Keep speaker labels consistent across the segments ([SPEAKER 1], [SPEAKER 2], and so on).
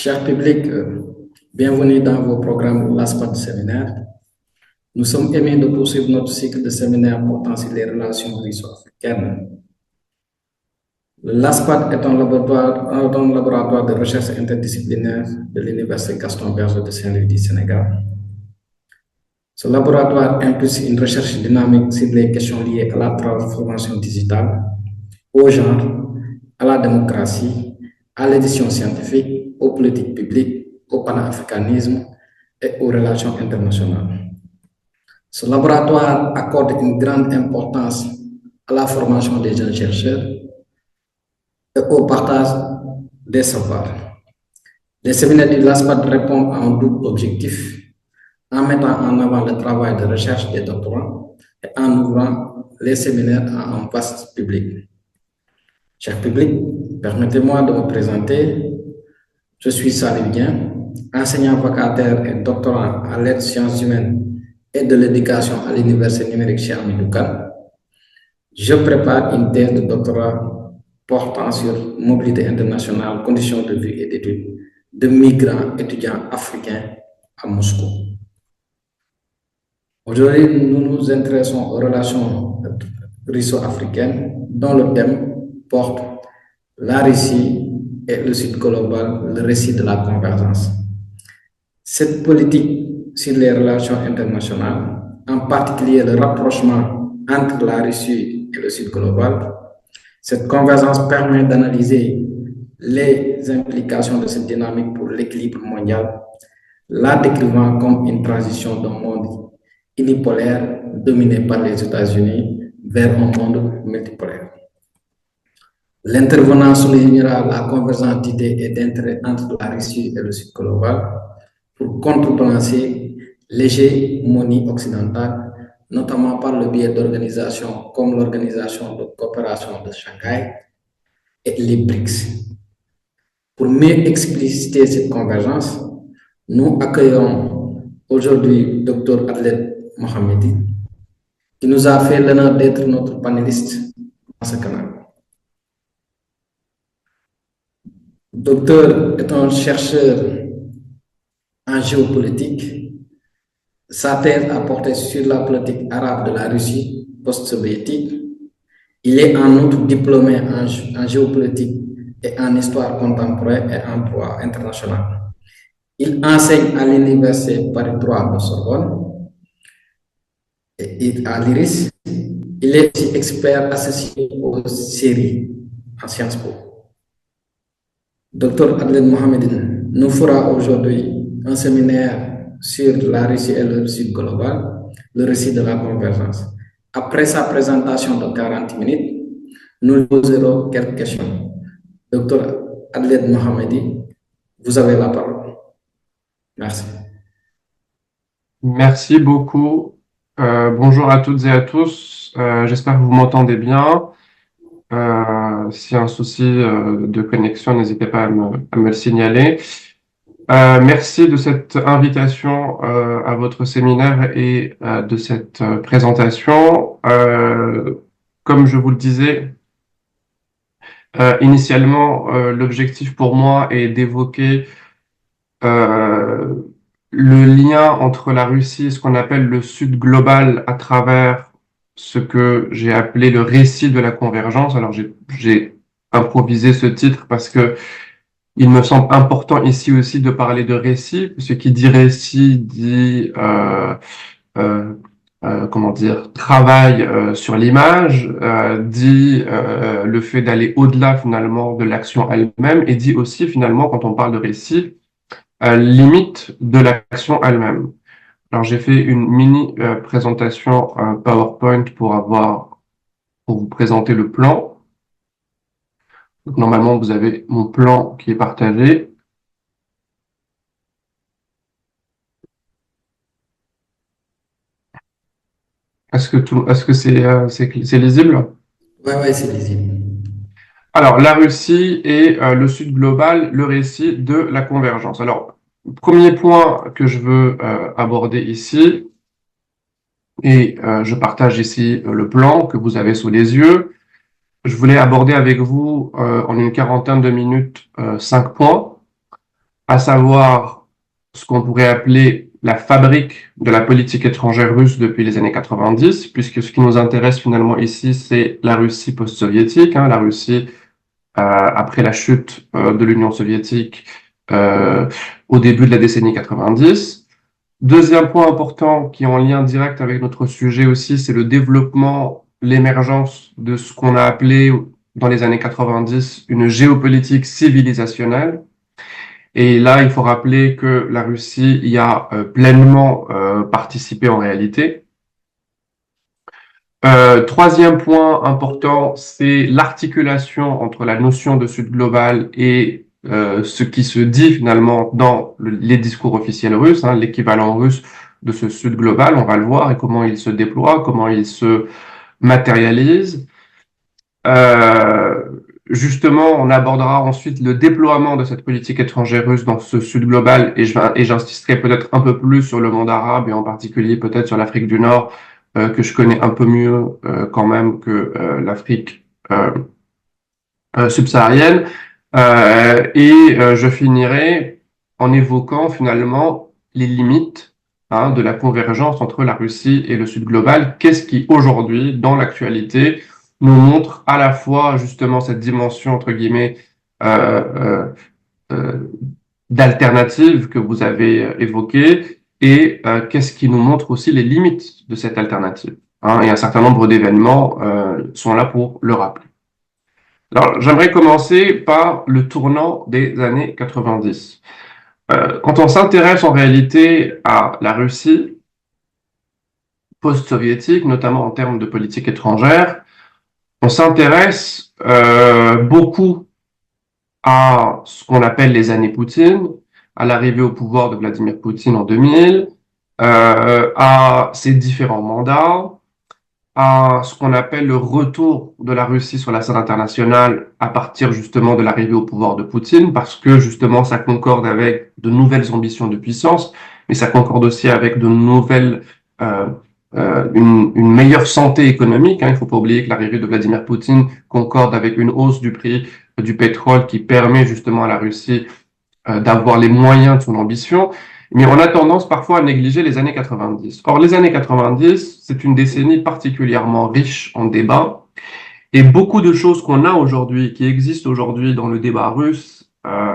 [SPEAKER 1] Cher public, bienvenue dans vos programmes LASPAD séminaire. Nous sommes aimés de poursuivre notre cycle de séminaires portant sur les relations russo-africaines. Le LASPAD est un laboratoire de recherche interdisciplinaire de l'Université Gaston Berger de Saint-Louis du Sénégal. Ce laboratoire impulse une recherche dynamique sur les questions liées à la transformation digitale, au genre, à la démocratie, à l'édition scientifique, aux politiques publiques, au panafricanisme et aux relations internationales. Ce laboratoire accorde une grande importance à la formation des jeunes chercheurs et au partage des savoirs. Les séminaires du LASPAD répondent à un double objectif en mettant en avant le travail de recherche des doctorants et en ouvrant les séminaires à un vaste public. Cher public, permettez-moi de me présenter. Je suis Salih Bien, enseignant vacataire et doctorant à l'aide sciences humaines et de l'éducation à l'Université numérique Cheikh Hamidou Kane. Je prépare une thèse de doctorat portant sur mobilité internationale, conditions de vie et d'études de migrants étudiants africains à Moscou. Aujourd'hui, nous nous intéressons aux relations russo-africaines dont le thème porte la Russie et le Sud global, le récit de la convergence. Cette politique sur les relations internationales, en particulier le rapprochement entre la Russie et le Sud global, cette convergence permet d'analyser les implications de cette dynamique pour l'équilibre mondial, la décrivant comme une transition d'un monde unipolaire dominé par les États-Unis vers un monde multipolaire. L'intervenant soulignera la convergence d'idées et d'intérêts entre la Russie et le Sud global pour contrebalancer l'hégémonie occidentale, notamment par le biais d'organisations comme l'Organisation de coopération de Shanghai et les BRICS. Pour mieux expliciter cette convergence, nous accueillons aujourd'hui Dr Adlet Mohamedi, qui nous a fait l'honneur d'être notre panéliste dans ce canal. Docteur est un chercheur en géopolitique. Sa thèse a porté sur la politique arabe de la Russie post-soviétique. Il est en outre diplômé en géopolitique et en histoire contemporaine et en droit international. Il enseigne à l'Université Paris 3 de Sorbonne et à l'IRIS. Il est aussi expert associé aux séries en Sciences Po. Dr Adlet Mohamedi nous fera aujourd'hui un séminaire sur la Russie et le Sud global, le récit de la convergence. Après sa présentation de 40 minutes, nous poserons quelques questions. Dr Adlet Mohamedi, vous avez la parole. Merci.
[SPEAKER 2] Merci beaucoup. Bonjour à toutes et à tous. J'espère que vous m'entendez bien. S'il y a un souci de connexion, n'hésitez pas à me le signaler. Merci de cette invitation à votre séminaire et de cette présentation. Comme je vous le disais, initialement, l'objectif pour moi est d'évoquer le lien entre la Russie et ce qu'on appelle le Sud global à travers ce que j'ai appelé le récit de la convergence. Alors, j'ai improvisé ce titre parce que il me semble important ici aussi de parler de récit. Ce qui dit récit dit, comment dire, travail sur l'image, dit le fait d'aller au-delà finalement de l'action elle-même, et dit aussi finalement, quand on parle de récit, limite de l'action elle-même. Alors, j'ai fait une mini présentation PowerPoint pour vous présenter le plan. Donc, normalement, vous avez mon plan qui est partagé. Est-ce que c'est lisible?
[SPEAKER 1] Ouais, c'est lisible.
[SPEAKER 2] Alors, la Russie et le Sud global, le récit de la convergence. Alors, premier point que je veux aborder ici, et je partage ici le plan que vous avez sous les yeux. Je voulais aborder avec vous en une quarantaine de minutes 5 points. à savoir ce qu'on pourrait appeler la fabrique de la politique étrangère russe depuis les années 90, puisque ce qui nous intéresse finalement ici, c'est la Russie post-soviétique, la Russie après la chute de l'Union soviétique au début de la décennie 90. Deuxième point important qui est en lien direct avec notre sujet aussi, c'est le développement, l'émergence de ce qu'on a appelé dans les années 90 une géopolitique civilisationnelle. Et là, il faut rappeler que la Russie y a pleinement participé en réalité. Troisième point important, c'est l'articulation entre la notion de Sud global et ce qui se dit finalement dans les discours officiels russes, l'équivalent russe de ce Sud global, on va le voir, et comment il se déploie, comment il se matérialise. Justement, on abordera ensuite le déploiement de cette politique étrangère russe dans ce Sud global, et j'insisterai peut-être un peu plus sur le monde arabe, et en particulier peut-être sur l'Afrique du Nord, que je connais un peu mieux quand même que l'Afrique subsaharienne. Je finirai en évoquant finalement les limites de la convergence entre la Russie et le Sud global. Qu'est-ce qui aujourd'hui, dans l'actualité, nous montre à la fois justement cette dimension entre guillemets d'alternative que vous avez évoquée, et qu'est-ce qui nous montre aussi les limites de cette alternative. Et un certain nombre d'événements sont là pour le rappeler. Alors, j'aimerais commencer par le tournant des années 90. Quand on s'intéresse en réalité à la Russie post-soviétique, notamment en termes de politique étrangère, on s'intéresse beaucoup à ce qu'on appelle les années Poutine, à l'arrivée au pouvoir de Vladimir Poutine en 2000, à ses différents mandats, à ce qu'on appelle le retour de la Russie sur la scène internationale à partir justement de l'arrivée au pouvoir de Poutine, parce que justement ça concorde avec de nouvelles ambitions de puissance, mais ça concorde aussi avec de nouvelles, une meilleure santé économique. Il ne faut pas oublier que l'arrivée de Vladimir Poutine concorde avec une hausse du prix du pétrole qui permet justement à la Russie d'avoir les moyens de son ambition. Mais on a tendance parfois à négliger les années 90. Or, les années 90, c'est une décennie particulièrement riche en débats, et beaucoup de choses qu'on a aujourd'hui, qui existent aujourd'hui dans le débat russe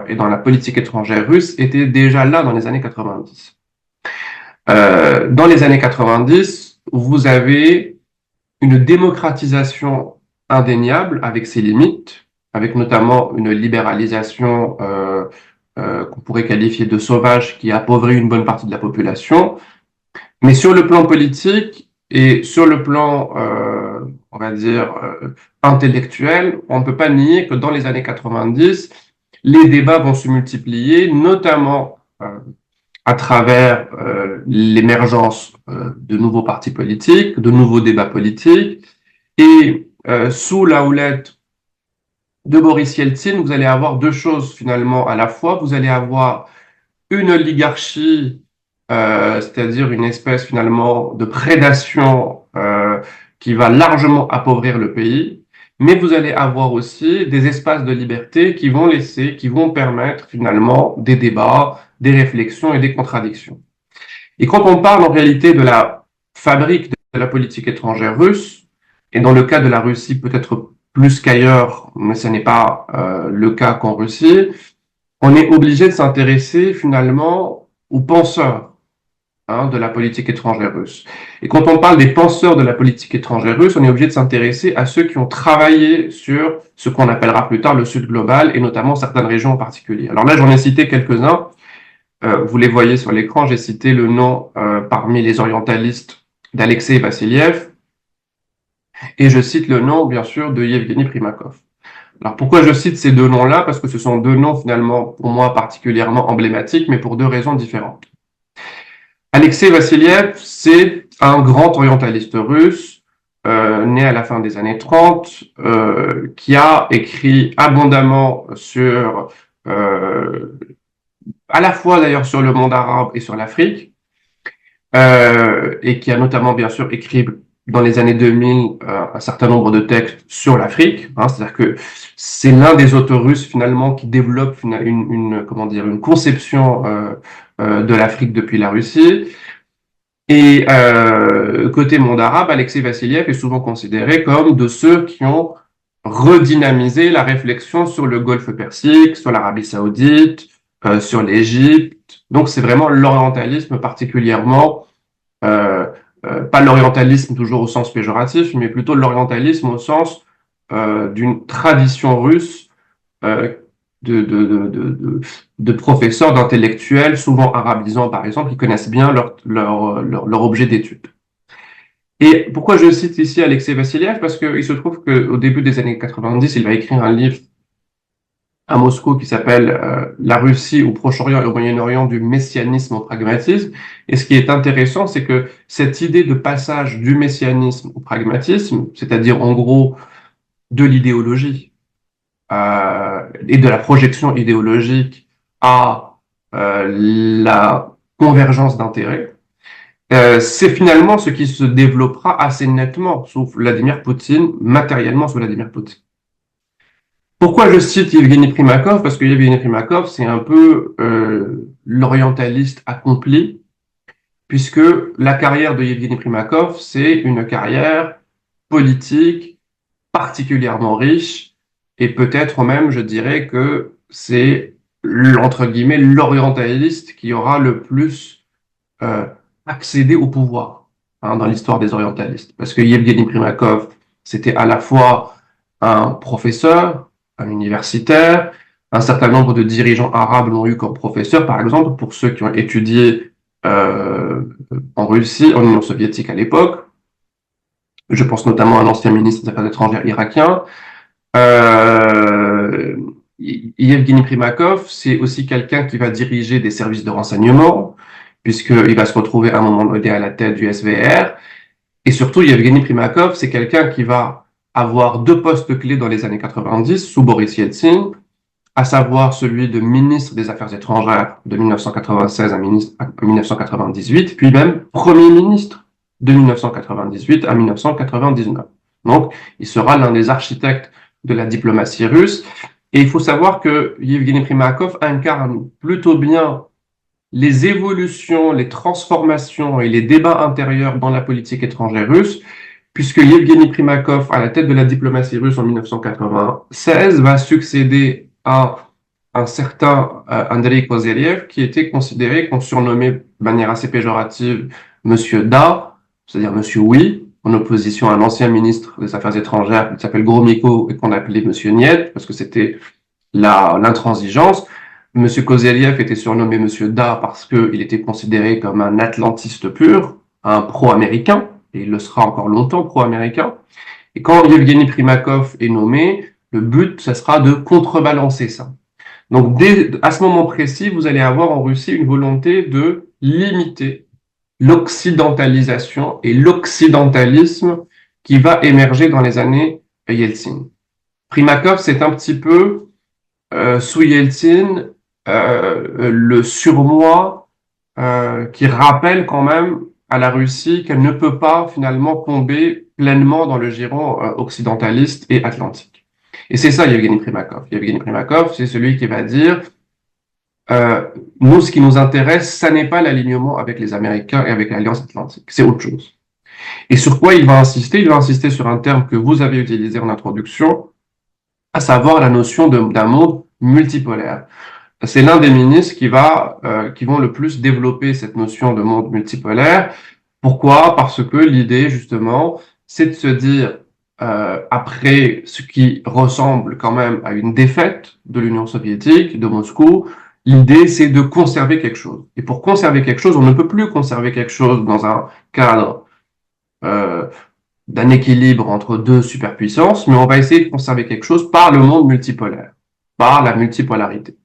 [SPEAKER 2] et dans la politique étrangère russe, étaient déjà là dans les années 90. Dans les années 90, vous avez une démocratisation indéniable avec ses limites, avec notamment une libéralisation qu'on pourrait qualifier de sauvage, qui appauvrit une bonne partie de la population. Mais sur le plan politique et sur le plan, on va dire, intellectuel, on ne peut pas nier que dans les années 90, les débats vont se multiplier, notamment à travers l'émergence de nouveaux partis politiques, de nouveaux débats politiques, et sous la houlette de Boris Yeltsin, vous allez avoir deux choses finalement à la fois. Vous allez avoir une oligarchie, c'est-à-dire une espèce finalement de prédation qui va largement appauvrir le pays, mais vous allez avoir aussi des espaces de liberté qui vont permettre finalement des débats, des réflexions et des contradictions. Et quand on parle en réalité de la fabrique de la politique étrangère russe, et dans le cas de la Russie peut-être plus qu'ailleurs, mais ce n'est pas le cas qu'en Russie, on est obligé de s'intéresser finalement aux penseurs de la politique étrangère russe. Et quand on parle des penseurs de la politique étrangère russe, on est obligé de s'intéresser à ceux qui ont travaillé sur ce qu'on appellera plus tard le Sud global, et notamment certaines régions en particulier. Alors là, j'en ai cité quelques-uns. Vous les voyez sur l'écran, j'ai cité le nom parmi les orientalistes d'Alexei Vassiliev, et je cite le nom, bien sûr, de Yevgeny Primakov. Alors pourquoi je cite ces deux noms-là? Parce que ce sont deux noms finalement, pour moi, particulièrement emblématiques, mais pour deux raisons différentes. Alexei Vassiliev, c'est un grand orientaliste russe, né à la fin des années 30, qui a écrit abondamment sur, à la fois d'ailleurs sur le monde arabe et sur l'Afrique, et qui a notamment bien sûr écrit dans les années 2000 un certain nombre de textes sur l'Afrique. C'est-à-dire que c'est l'un des auteurs russes finalement qui développe comment dire, une conception de l'Afrique depuis la Russie. Et côté monde arabe, Alexei Vassiliev est souvent considéré comme de ceux qui ont redynamisé la réflexion sur le Golfe Persique, sur l'Arabie Saoudite, sur l'Égypte. Donc c'est vraiment l'orientalisme particulièrement, pas l'orientalisme toujours au sens péjoratif, mais plutôt l'orientalisme au sens d'une tradition russe euh, de professeurs, d'intellectuels, souvent arabisants par exemple, qui connaissent bien leur objet d'étude. Et pourquoi je cite ici Alexei Vassiliev? Parce qu'il se trouve qu'au début des années 90, il va écrire un livre à Moscou qui s'appelle La Russie au Proche-Orient et au Moyen-Orient du messianisme au pragmatisme. Et ce qui est intéressant, c'est que cette idée de passage du messianisme au pragmatisme, c'est-à-dire en gros de l'idéologie et de la projection idéologique à la convergence d'intérêts, c'est finalement ce qui se développera assez nettement sous Vladimir Poutine, matériellement sous Vladimir Poutine. Pourquoi je cite Yevgeny Primakov? Parce que Yevgeny Primakov, c'est un peu l'orientaliste accompli, puisque la carrière de Yevgeny Primakov, c'est une carrière politique particulièrement riche, et peut-être même, je dirais que c'est, entre guillemets, l'orientaliste qui aura le plus accédé au pouvoir dans l'histoire des orientalistes. Parce que Yevgeny Primakov, c'était à la fois un professeur, un universitaire, un certain nombre de dirigeants arabes l'ont eu comme professeur, par exemple, pour ceux qui ont étudié en Russie, en Union soviétique à l'époque. Je pense notamment à un ancien ministre des Affaires étrangères irakien. Yevgeny Primakov, c'est aussi quelqu'un qui va diriger des services de renseignement, puisqu'il va se retrouver à un moment donné à la tête du SVR. Et surtout, Yevgeny Primakov, c'est quelqu'un qui va avoir deux postes clés dans les années 90 sous Boris Yeltsin, à savoir celui de ministre des Affaires étrangères de 1996 à 1998, puis même Premier ministre de 1998 à 1999. Donc, il sera l'un des architectes de la diplomatie russe. Et il faut savoir que Yevgeny Primakov incarne plutôt bien les évolutions, les transformations et les débats intérieurs dans la politique étrangère russe, puisque Yevgeny Primakov, à la tête de la diplomatie russe en 1996, va succéder à un certain Andrei Kozyriev, qui était considéré, qu'on surnommait de manière assez péjorative Monsieur Da, c'est-à-dire Monsieur Oui, en opposition à un ancien ministre des Affaires étrangères qui s'appelle Gromyko et qu'on appelait Monsieur Niet, parce que c'était l'intransigeance. Monsieur Kozyriev était surnommé Monsieur Da parce qu'il était considéré comme un atlantiste pur, un pro-américain, et il le sera encore longtemps pro-américain. Et quand Yevgeny Primakov est nommé, le but, ça sera de contrebalancer ça. Donc, à ce moment précis, vous allez avoir en Russie une volonté de limiter l'occidentalisation et l'occidentalisme qui va émerger dans les années Yeltsin. Primakov, c'est un petit peu, sous Yeltsin, le surmoi qui rappelle quand même à la Russie qu'elle ne peut pas finalement tomber pleinement dans le giron occidentaliste et atlantique. Et c'est ça Yevgeny Primakov. Yevgeny Primakov, c'est celui qui va dire nous, ce qui nous intéresse, ça n'est pas l'alignement avec les Américains et avec l'Alliance Atlantique, c'est autre chose. Et sur quoi il va insister? Il va insister sur un terme que vous avez utilisé en introduction, à savoir la notion d'un monde multipolaire. C'est l'un des ministres qui vont le plus développer cette notion de monde multipolaire. Pourquoi? Parce que l'idée, justement, c'est de se dire, après ce qui ressemble quand même à une défaite de l'Union soviétique, de Moscou, l'idée, c'est de conserver quelque chose. Et pour conserver quelque chose, on ne peut plus conserver quelque chose dans un cadre d'un équilibre entre deux superpuissances, mais on va essayer de conserver quelque chose par le monde multipolaire, par la multipolarité.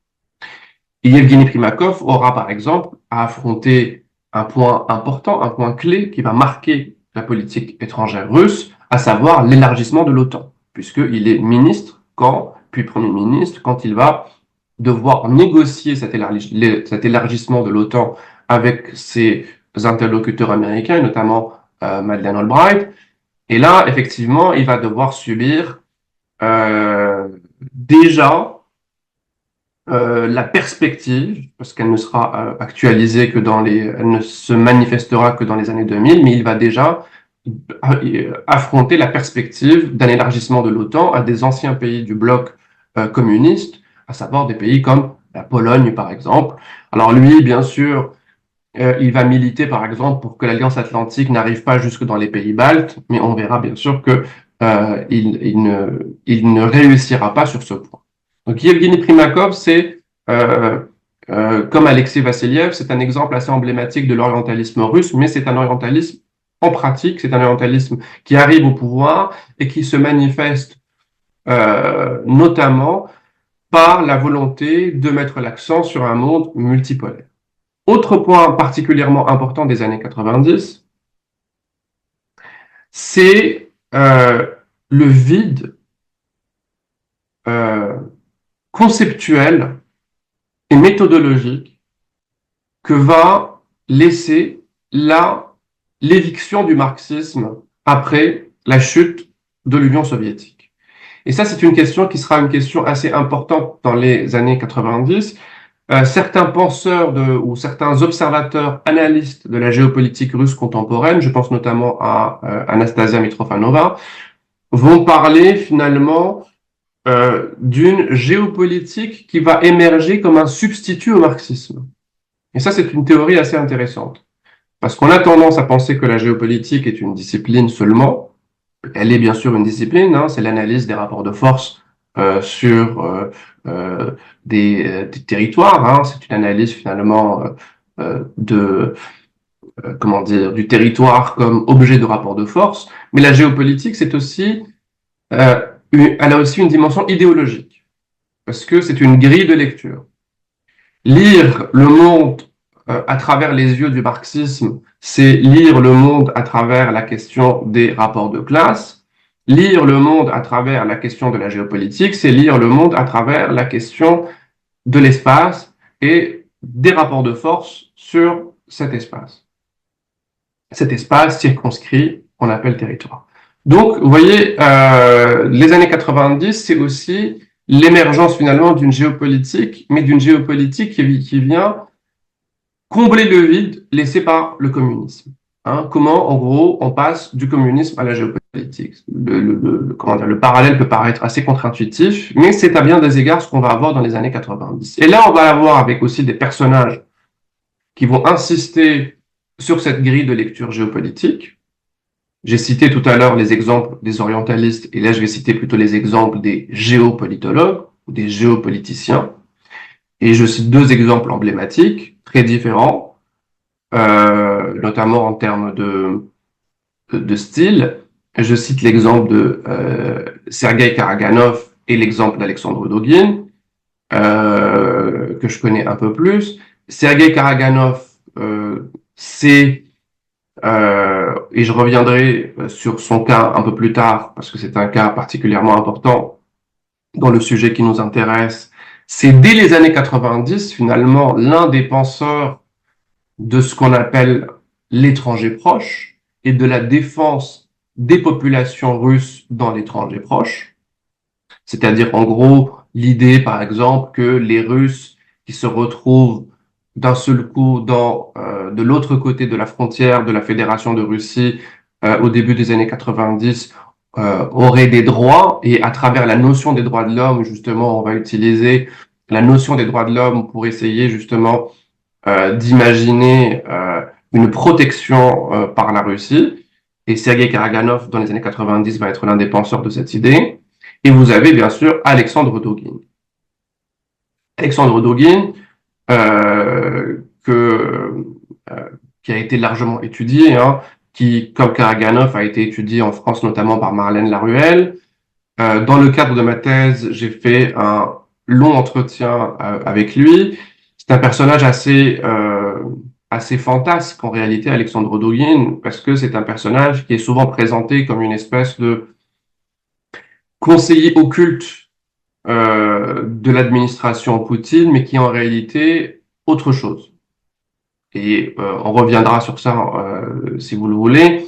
[SPEAKER 2] Et Yevgeny Primakov aura, par exemple, à affronter un point important, un point clé qui va marquer la politique étrangère russe, à savoir l'élargissement de l'OTAN, puisqu'il est ministre puis Premier ministre, quand il va devoir négocier cet élargissement de l'OTAN avec ses interlocuteurs américains, notamment Madeleine Albright. Et là, effectivement, il va devoir subir déjà la perspective, parce qu'elle ne sera actualisée que elle ne se manifestera que dans les années 2000, mais il va déjà affronter la perspective d'un élargissement de l'OTAN à des anciens pays du bloc communiste, à savoir des pays comme la Pologne, par exemple. Alors lui, bien sûr, il va militer, par exemple, pour que l'Alliance Atlantique n'arrive pas jusque dans les pays baltes, mais on verra bien sûr que il ne réussira pas sur ce point. Donc Yevgeny Primakov, c'est comme Alexei Vassiliev, c'est un exemple assez emblématique de l'orientalisme russe, mais c'est un orientalisme en pratique, c'est un orientalisme qui arrive au pouvoir et qui se manifeste notamment par la volonté de mettre l'accent sur un monde multipolaire. Autre point particulièrement important des années 90, c'est le vide conceptuel et méthodologique que va laisser l'éviction du marxisme après la chute de l'Union soviétique. Et ça, c'est une question qui sera une question assez importante dans les années 90. Certains penseurs ou certains observateurs analystes de la géopolitique russe contemporaine, je pense notamment à Anastasia Mitrofanova, vont parler finalement d'une géopolitique qui va émerger comme un substitut au marxisme. Et ça, c'est une théorie assez intéressante. Parce qu'on a tendance à penser que la géopolitique est une discipline seulement. Elle est bien sûr une discipline, hein, c'est l'analyse des rapports de force sur des territoires. Hein, c'est une analyse finalement comment dire, du territoire comme objet de rapport de force. Mais la géopolitique, c'est aussi, elle a aussi une dimension idéologique, parce que c'est une grille de lecture. Lire le monde à travers les yeux du marxisme, c'est lire le monde à travers la question des rapports de classe. Lire le monde à travers la question de la géopolitique, c'est lire le monde à travers la question de l'espace et des rapports de force sur cet espace. Cet espace circonscrit, on appelle territoire. Donc, vous voyez, les années 90, c'est aussi l'émergence finalement d'une géopolitique, mais d'une géopolitique qui vient combler le vide laissé par le communisme. Hein, comment, en gros, on passe du communisme à la géopolitique. Comment dire, le parallèle peut paraître assez contre-intuitif, mais c'est à bien des égards ce qu'on va avoir dans les années 90. Et là, on va avoir avec aussi des personnages qui vont insister sur cette grille de lecture géopolitique. J'ai cité tout à l'heure les exemples des orientalistes, et là je vais citer plutôt les exemples des géopolitologues ou des géopoliticiens. Et je cite deux exemples emblématiques, très différents, notamment en termes de style. Je cite l'exemple de Sergueï Karaganov et l'exemple d'Alexandre Dogin, que je connais un peu plus. Sergueï Karaganov, c'est, et je reviendrai sur son cas un peu plus tard, parce que c'est un cas particulièrement important dans le sujet qui nous intéresse. C'est dès les années 90, finalement, l'un des penseurs de ce qu'on appelle l'étranger proche et de la défense des populations russes dans l'étranger proche. C'est-à-dire, en gros, l'idée, par exemple, que les Russes qui se retrouvent d'un seul coup de l'autre côté de la frontière de la Fédération de Russie au début des années 90 auraient des droits, et à travers la notion des droits de l'homme, justement, on va utiliser la notion des droits de l'homme pour essayer justement d'imaginer une protection par la Russie. Et Sergueï Karaganov, dans les années 90, va être l'un des penseurs de cette idée. Et vous avez bien sûr Alexandre Dogin. Alexandre Dogin, qui a été largement étudié, hein, qui, comme Karaganov, a été étudié en France notamment par Marlène Laruelle. Dans le cadre de ma thèse, j'ai fait un long entretien avec lui. C'est un personnage assez fantasque en réalité, Alexandre Dogin, parce que c'est un personnage qui est souvent présenté comme une espèce de conseiller occulte de l'administration Poutine, mais qui est en réalité autre chose. Et on reviendra sur ça si vous le voulez.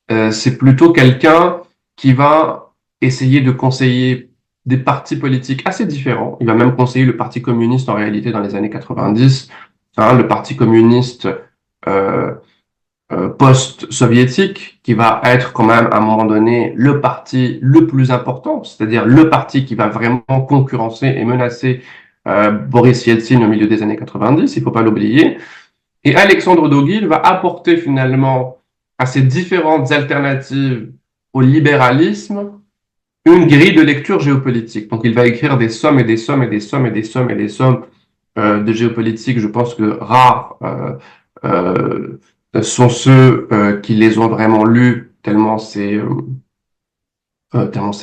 [SPEAKER 2] c'est plutôt quelqu'un qui va essayer de conseiller des partis politiques assez différents. Il va même conseiller le Parti communiste en réalité dans les années 90, hein, le Parti communiste euh, post-soviétique, qui va être quand même à un moment donné le parti le plus important, c'est-à-dire le parti qui va vraiment concurrencer et menacer Boris Yeltsin au milieu des années 90, il faut pas l'oublier. Et Alexandre Dogin va apporter finalement à ces différentes alternatives au libéralisme une grille de lecture géopolitique. Donc il va écrire des sommes et des sommes et des sommes et des sommes et des sommes de géopolitique. Je pense que rares sont ceux qui les ont vraiment lus tellement c'est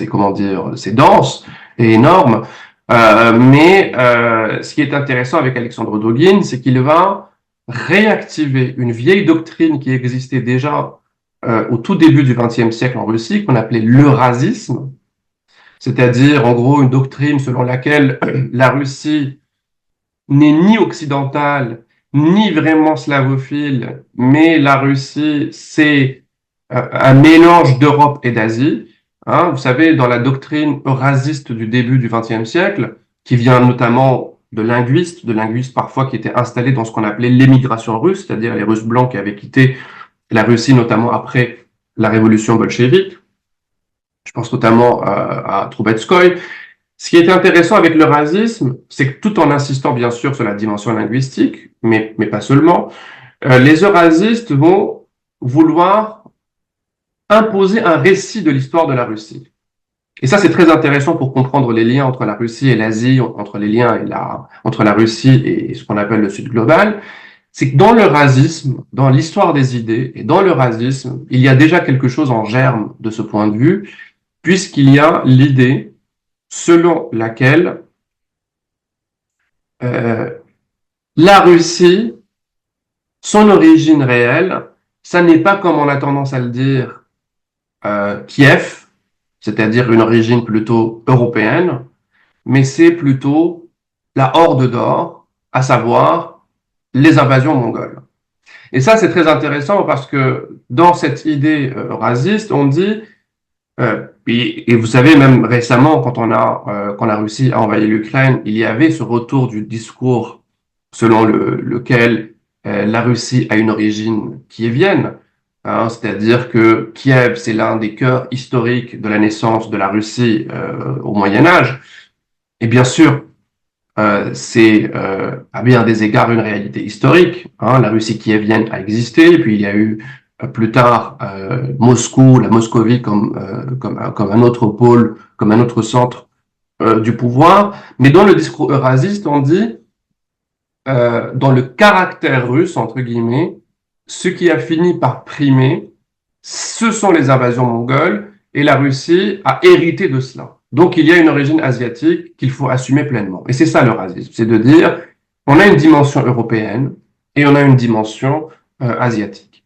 [SPEAKER 2] comment dire, c'est dense et énorme. Mais ce qui est intéressant avec Alexandre Dogin, c'est qu'il va réactiver une vieille doctrine qui existait déjà au tout début du XXe siècle en Russie, qu'on appelait l'eurasisme, c'est-à-dire en gros une doctrine selon laquelle la Russie n'est ni occidentale, ni vraiment slavophile, mais la Russie, c'est un mélange d'Europe et d'Asie. Hein, vous savez, dans la doctrine eurasiste du début du XXe siècle, qui vient notamment de linguistes parfois qui étaient installés dans ce qu'on appelait l'émigration russe, c'est-à-dire les Russes blancs qui avaient quitté la Russie, notamment après la révolution bolchevique. Je pense notamment à Troubetskoy. Ce qui est intéressant avec l'eurasisme, c'est que tout en insistant bien sûr sur la dimension linguistique, mais pas seulement, les eurasistes vont vouloir imposer un récit de l'histoire de la Russie. Et ça, c'est très intéressant pour comprendre les liens entre la Russie et l'Asie, entre les liens entre la Russie et ce qu'on appelle le Sud global. C'est que dans l'eurasisme, dans l'histoire des idées et dans l'eurasisme, il y a déjà quelque chose en germe de ce point de vue, puisqu'il y a l'idée selon laquelle la Russie, son origine réelle, ça n'est pas comme on a tendance à le dire, Kiev, c'est-à-dire une origine plutôt européenne, mais c'est plutôt la Horde d'Or, à savoir les invasions mongoles. Et ça, c'est très intéressant parce que dans cette idée raciste, on dit, et vous savez, même récemment, quand la Russie a envahi l'Ukraine, il y avait ce retour du discours selon lequel la Russie a une origine kievienne, hein, c'est-à-dire que Kiev, c'est l'un des cœurs historiques de la naissance de la Russie au Moyen Âge. Et bien sûr, c'est à bien des égards une réalité historique. Hein. La Russie kievienne a existé, puis il y a eu plus tard Moscou, la Moscovie comme un autre pôle, comme un autre centre du pouvoir. Mais dans le discours eurasiste, on dit dans le caractère russe, entre guillemets, ce qui a fini par primer, ce sont les invasions mongoles, et la Russie a hérité de cela. Donc il y a une origine asiatique qu'il faut assumer pleinement. Et c'est ça le racisme, c'est de dire on a une dimension européenne et on a une dimension asiatique.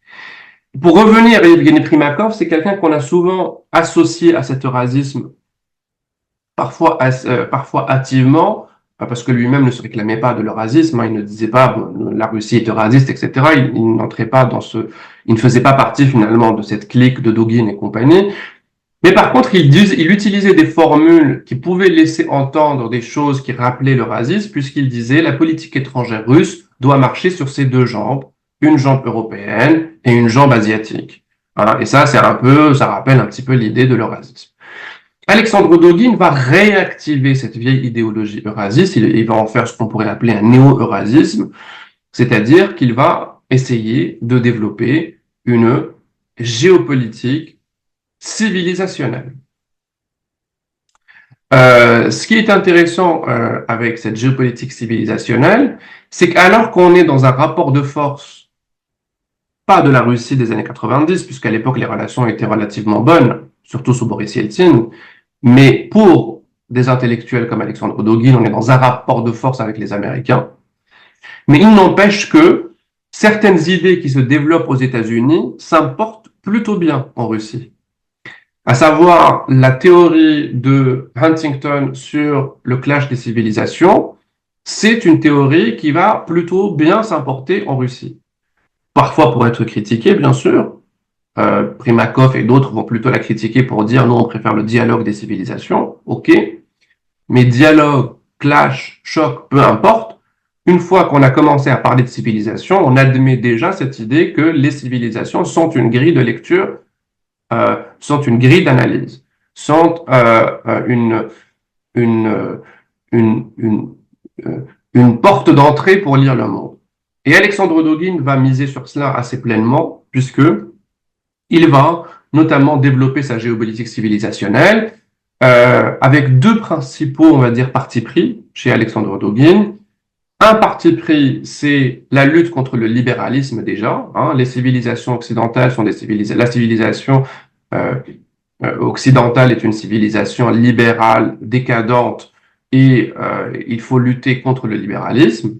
[SPEAKER 2] Pour revenir à Evgeny Primakov, c'est quelqu'un qu'on a souvent associé à cet eurasisme, parfois hâtivement, parce que lui-même ne se réclamait pas de l'eurasisme, hein, il ne disait pas la Russie est eurasiste, etc. Il n'entrait pas il ne faisait pas partie finalement de cette clique de Dogin et compagnie. Mais par contre, il utilisait des formules qui pouvaient laisser entendre des choses qui rappelaient l'eurasisme, puisqu'il disait la politique étrangère russe doit marcher sur ses deux jambes, une jambe européenne et une jambe asiatique. Hein, et ça rappelle un petit peu l'idée de l'eurasisme. Alexandre Dogin va réactiver cette vieille idéologie eurasiste, il va en faire ce qu'on pourrait appeler un néo-eurasisme, c'est-à-dire qu'il va essayer de développer une géopolitique civilisationnelle. Ce qui est intéressant avec cette géopolitique civilisationnelle, c'est qu'alors qu'on est dans un rapport de force, pas de la Russie des années 90, puisqu'à l'époque les relations étaient relativement bonnes, surtout sous Boris Yeltsin, mais pour des intellectuels comme Alexandre Dogin, on est dans un rapport de force avec les Américains. Mais il n'empêche que certaines idées qui se développent aux États-Unis s'importent plutôt bien en Russie. À savoir la théorie de Huntington sur le clash des civilisations, c'est une théorie qui va plutôt bien s'importer en Russie. Parfois pour être critiquée, bien sûr, Primakov et d'autres vont plutôt la critiquer pour dire non, on préfère le dialogue des civilisations. Ok, mais dialogue, clash, choc, peu importe. Une fois qu'on a commencé à parler de civilisation, on admet déjà cette idée que les civilisations sont une grille de lecture, sont une grille d'analyse, sont une, une, une, une porte d'entrée pour lire le monde. Et Alexandre Dogin va miser sur cela assez pleinement, puisque il va notamment développer sa géopolitique civilisationnelle avec deux principaux, on va dire, partis pris chez Alexandre Dogin. Un parti pris, c'est la lutte contre le libéralisme déjà. Hein. Les civilisations occidentales sont des civilisations. La civilisation occidentale est une civilisation libérale, décadente, et il faut lutter contre le libéralisme.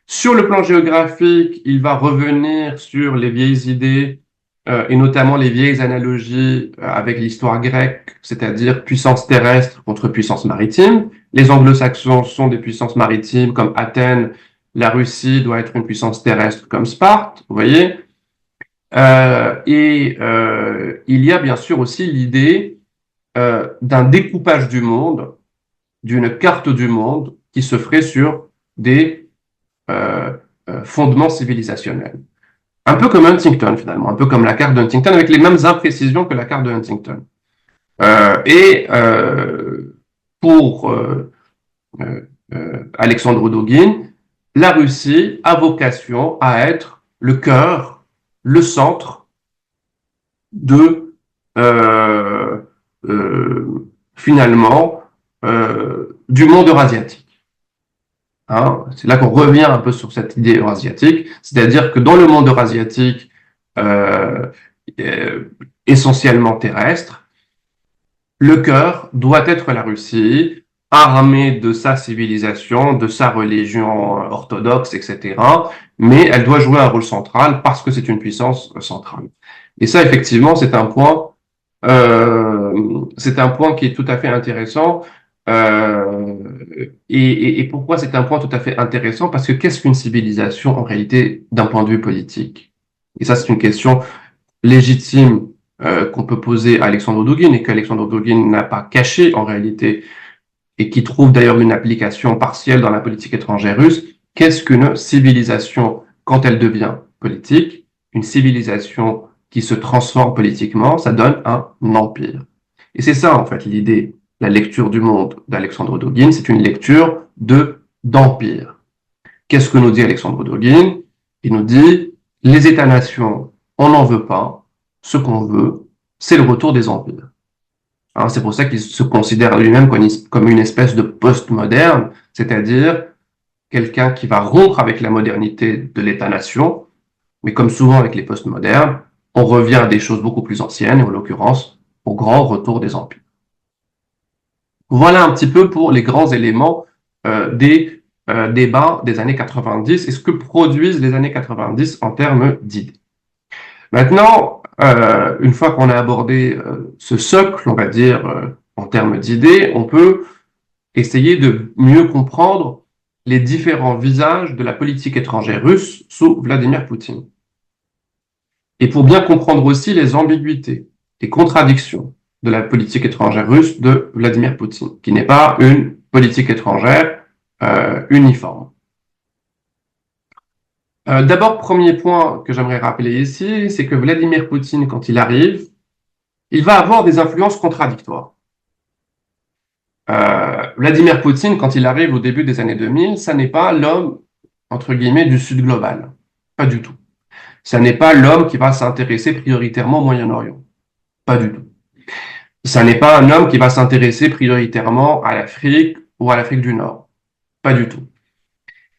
[SPEAKER 2] Sur le plan géographique, il va revenir sur les vieilles idées et notamment les vieilles analogies avec l'histoire grecque, c'est-à-dire puissance terrestre contre puissance maritime. Les anglo-saxons sont des puissances maritimes comme Athènes, la Russie doit être une puissance terrestre comme Sparte, vous voyez. Il y a bien sûr aussi l'idée d'un découpage du monde, d'une carte du monde qui se ferait sur des fondements civilisationnels. Un peu comme Huntington, finalement, un peu comme la carte de Huntington, avec les mêmes imprécisions que la carte de Huntington. Pour Alexandre Dogin, la Russie a vocation à être le cœur, le centre de, finalement, du monde eurasiatique. Hein, c'est là qu'on revient un peu sur cette idée eurasiatique, c'est-à-dire que dans le monde eurasiatique essentiellement terrestre, le cœur doit être la Russie, armée de sa civilisation, de sa religion orthodoxe, etc. Mais elle doit jouer un rôle central parce que c'est une puissance centrale. Et ça, effectivement, c'est un point qui est tout à fait intéressant. Et pourquoi c'est un point tout à fait intéressant? Parce que qu'est-ce qu'une civilisation en réalité d'un point de vue politique? Et ça, c'est une question légitime qu'on peut poser à Alexandre Dogin et qu'Alexandre Dogin n'a pas caché en réalité et qui trouve d'ailleurs une application partielle dans la politique étrangère russe. Qu'est-ce qu'une civilisation quand elle devient politique? Une civilisation qui se transforme politiquement, ça donne un empire. Et c'est ça en fait l'idée. La lecture du monde d'Alexandre Dogin, c'est une lecture d'empire. Qu'est-ce que nous dit Alexandre Dogin? Il nous dit, les États-nations, on n'en veut pas. Ce qu'on veut, c'est le retour des empires. Hein, c'est pour ça qu'il se considère lui-même comme une espèce de postmoderne, c'est-à-dire quelqu'un qui va rompre avec la modernité de l'État-nation, mais comme souvent avec les postmodernes, on revient à des choses beaucoup plus anciennes, et en l'occurrence, au grand retour des empires. Voilà un petit peu pour les grands éléments des débats des années 90 et ce que produisent les années 90 en termes d'idées. Maintenant, une fois qu'on a abordé ce socle, on va dire, en termes d'idées, on peut essayer de mieux comprendre les différents visages de la politique étrangère russe sous Vladimir Poutine. Et pour bien comprendre aussi les ambiguïtés, les contradictions de la politique étrangère russe de Vladimir Poutine, qui n'est pas une politique étrangère uniforme. D'abord, premier point que j'aimerais rappeler ici, c'est que Vladimir Poutine, quand il arrive, il va avoir des influences contradictoires. Vladimir Poutine, quand il arrive au début des années 2000, ça n'est pas l'homme, entre guillemets, du Sud global. Pas du tout. Ça n'est pas l'homme qui va s'intéresser prioritairement au Moyen-Orient. Pas du tout. Ça n'est pas un homme qui va s'intéresser prioritairement à l'Afrique ou à l'Afrique du Nord. Pas du tout.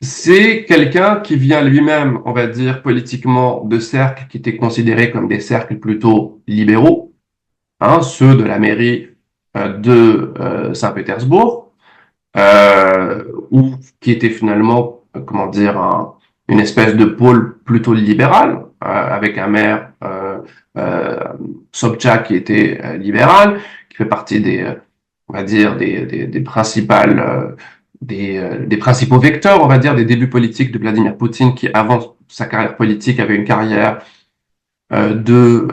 [SPEAKER 2] C'est quelqu'un qui vient lui-même, on va dire, politiquement de cercles qui étaient considérés comme des cercles plutôt libéraux, hein, ceux de la mairie de Saint-Pétersbourg, ou qui était finalement, comment dire, une espèce de pôle plutôt libéral, avec un maire, Sobchak, qui était libéral, qui fait partie des, on va dire, des principales, des principaux vecteurs, on va dire, des débuts politiques de Vladimir Poutine, qui avant sa carrière politique avait une carrière de,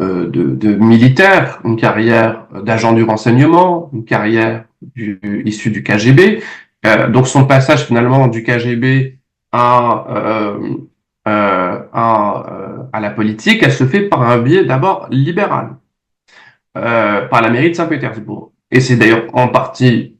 [SPEAKER 2] de militaire, une carrière d'agent du renseignement, une carrière issue du KGB. Donc son passage finalement du KGB à la politique, elle se fait par un biais d'abord libéral, par la mairie de Saint-Pétersbourg. Et c'est d'ailleurs en partie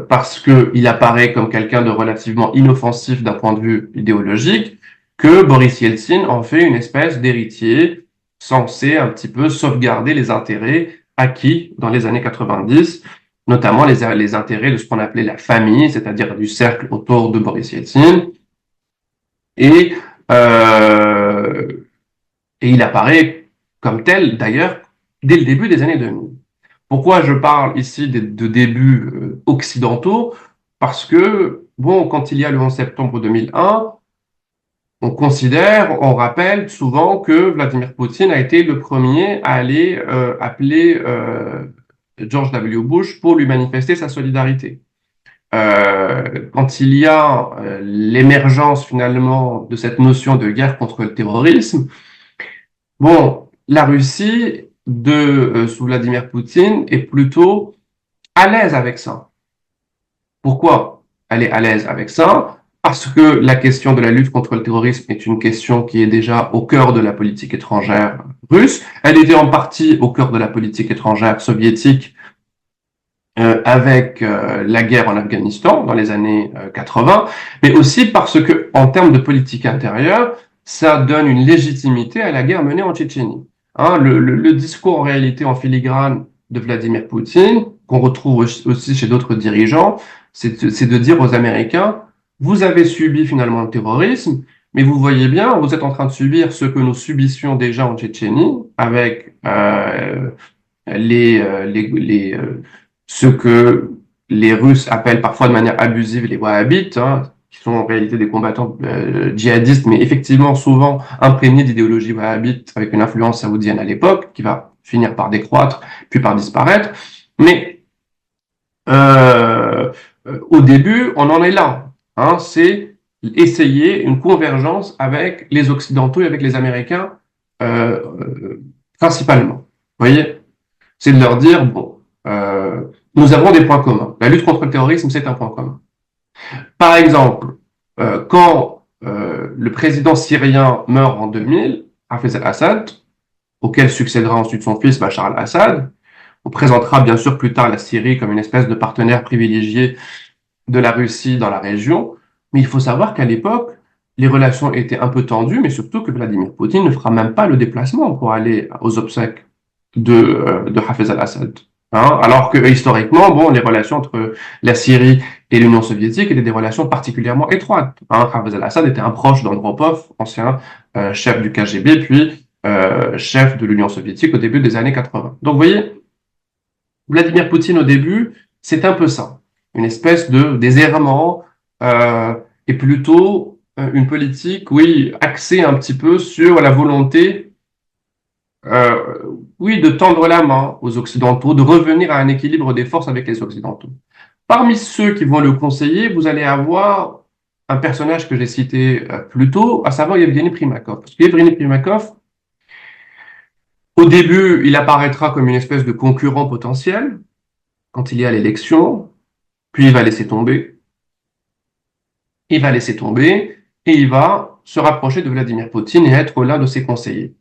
[SPEAKER 2] parce qu'il apparaît comme quelqu'un de relativement inoffensif d'un point de vue idéologique que Boris Yeltsin en fait une espèce d'héritier censé un petit peu sauvegarder les intérêts acquis dans les années 90, notamment les intérêts de ce qu'on appelait la famille, c'est-à-dire du cercle autour de Boris Yeltsin. Et il apparaît comme tel, d'ailleurs, dès le début des années 2000. Pourquoi je parle ici de débuts occidentaux? Parce que, bon, quand il y a le 11 septembre 2001, on rappelle souvent que Vladimir Poutine a été le premier à aller appeler George W. Bush pour lui manifester sa solidarité. Quand il y a l'émergence finalement de cette notion de guerre contre le terrorisme, bon, la Russie sous Vladimir Poutine est plutôt à l'aise avec ça. Pourquoi elle est à l'aise avec ça? Parce que la question de la lutte contre le terrorisme est une question qui est déjà au cœur de la politique étrangère russe. Elle était en partie au cœur de la politique étrangère soviétique avec la guerre en Afghanistan dans les années 80, mais aussi parce que, en termes de politique intérieure, ça donne une légitimité à la guerre menée en Tchétchénie. Hein, le discours en réalité en filigrane de Vladimir Poutine, qu'on retrouve aussi chez d'autres dirigeants, c'est de dire aux Américains, vous avez subi finalement le terrorisme, mais vous voyez bien, vous êtes en train de subir ce que nous subissions déjà en Tchétchénie, avec ce que les Russes appellent parfois de manière abusive les wahhabites, hein, qui sont en réalité des combattants djihadistes, mais effectivement souvent imprégnés d'idéologie wahhabite avec une influence saoudienne à l'époque, qui va finir par décroître, puis par disparaître. Mais au début, on en est là. Hein, c'est essayer une convergence avec les Occidentaux et avec les Américains principalement. Vous voyez, c'est de leur dire, bon, nous avons des points communs. La lutte contre le terrorisme, c'est un point commun. Par exemple, quand le président syrien meurt en 2000, Hafez al-Assad, auquel succédera ensuite son fils Bachar al-Assad, on présentera bien sûr plus tard la Syrie comme une espèce de partenaire privilégié de la Russie dans la région, mais il faut savoir qu'à l'époque, les relations étaient un peu tendues, mais surtout que Vladimir Poutine ne fera même pas le déplacement pour aller aux obsèques de Hafez al-Assad. Hein, alors que historiquement, bon, les relations entre la Syrie et l'Union soviétique étaient des relations particulièrement étroites. Hein, Hafez al-Assad était un proche d'Andropov, ancien chef du KGB, puis chef de l'Union soviétique au début des années 80. Donc vous voyez, Vladimir Poutine au début, c'est un peu ça, une espèce de déserrement et plutôt une politique, oui, axée un petit peu sur la volonté oui, de tendre la main aux Occidentaux, de revenir à un équilibre des forces avec les Occidentaux. Parmi ceux qui vont le conseiller, vous allez avoir un personnage que j'ai cité plus tôt, à savoir Yevgeny Primakov. Parce que Yevgeny Primakov, au début, il apparaîtra comme une espèce de concurrent potentiel quand il y a l'élection, puis il va laisser tomber. Il va laisser tomber et il va se rapprocher de Vladimir Poutine et être l'un de ses conseillers.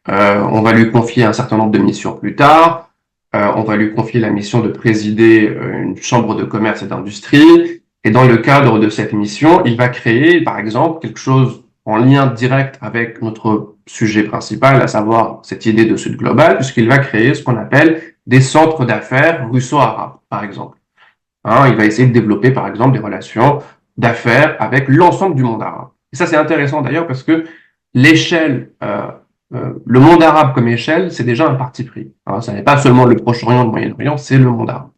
[SPEAKER 2] On va lui confier un certain nombre de missions plus tard. On va lui confier la mission de présider une chambre de commerce et d'industrie. Et dans le cadre de cette mission, il va créer, par exemple, quelque chose en lien direct avec notre sujet principal, à savoir cette idée de Sud global, puisqu'il va créer ce qu'on appelle des centres d'affaires russo-arabes, par exemple. Hein, il va essayer de développer, par exemple, des relations d'affaires avec l'ensemble du monde arabe. Et ça, c'est intéressant d'ailleurs parce que l'échelle le monde arabe comme échelle, c'est déjà un parti pris. Hein, ça n'est pas seulement le Proche-Orient, le Moyen-Orient, c'est le monde arabe.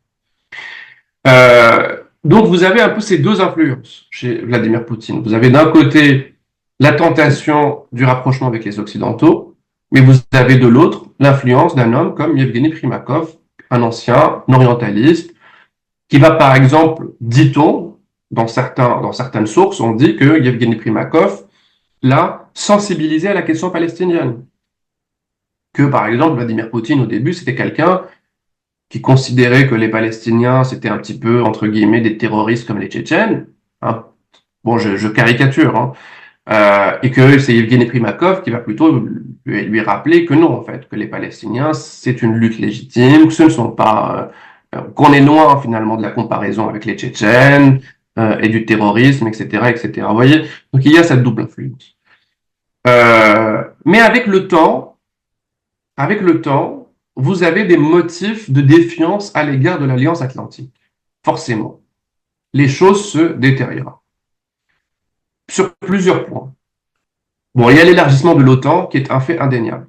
[SPEAKER 2] Donc vous avez un peu ces deux influences chez Vladimir Poutine. Vous avez d'un côté la tentation du rapprochement avec les Occidentaux, mais vous avez de l'autre l'influence d'un homme comme Yevgeny Primakov, un ancien orientaliste, qui va par exemple, dit-on, dans certaines sources, on dit que Yevgeny Primakov là sensibilisé à la question palestinienne. Que, par exemple, Vladimir Poutine, au début, c'était quelqu'un qui considérait que les Palestiniens, c'était un petit peu, entre guillemets, des terroristes comme les Tchétchènes. Hein. Bon, je caricature, hein. Et que c'est Evgeny Primakov qui va plutôt lui rappeler que non, en fait, que les Palestiniens, c'est une lutte légitime, que ce ne sont pas, qu'on est loin finalement de la comparaison avec les Tchétchènes et du terrorisme, etc., etc. Vous voyez, donc il y a cette double influence. Mais avec le temps, vous avez des motifs de défiance à l'égard de l'Alliance Atlantique. Forcément, les choses se détériorent sur plusieurs points. Bon, il y a l'élargissement de l'OTAN qui est un fait indéniable.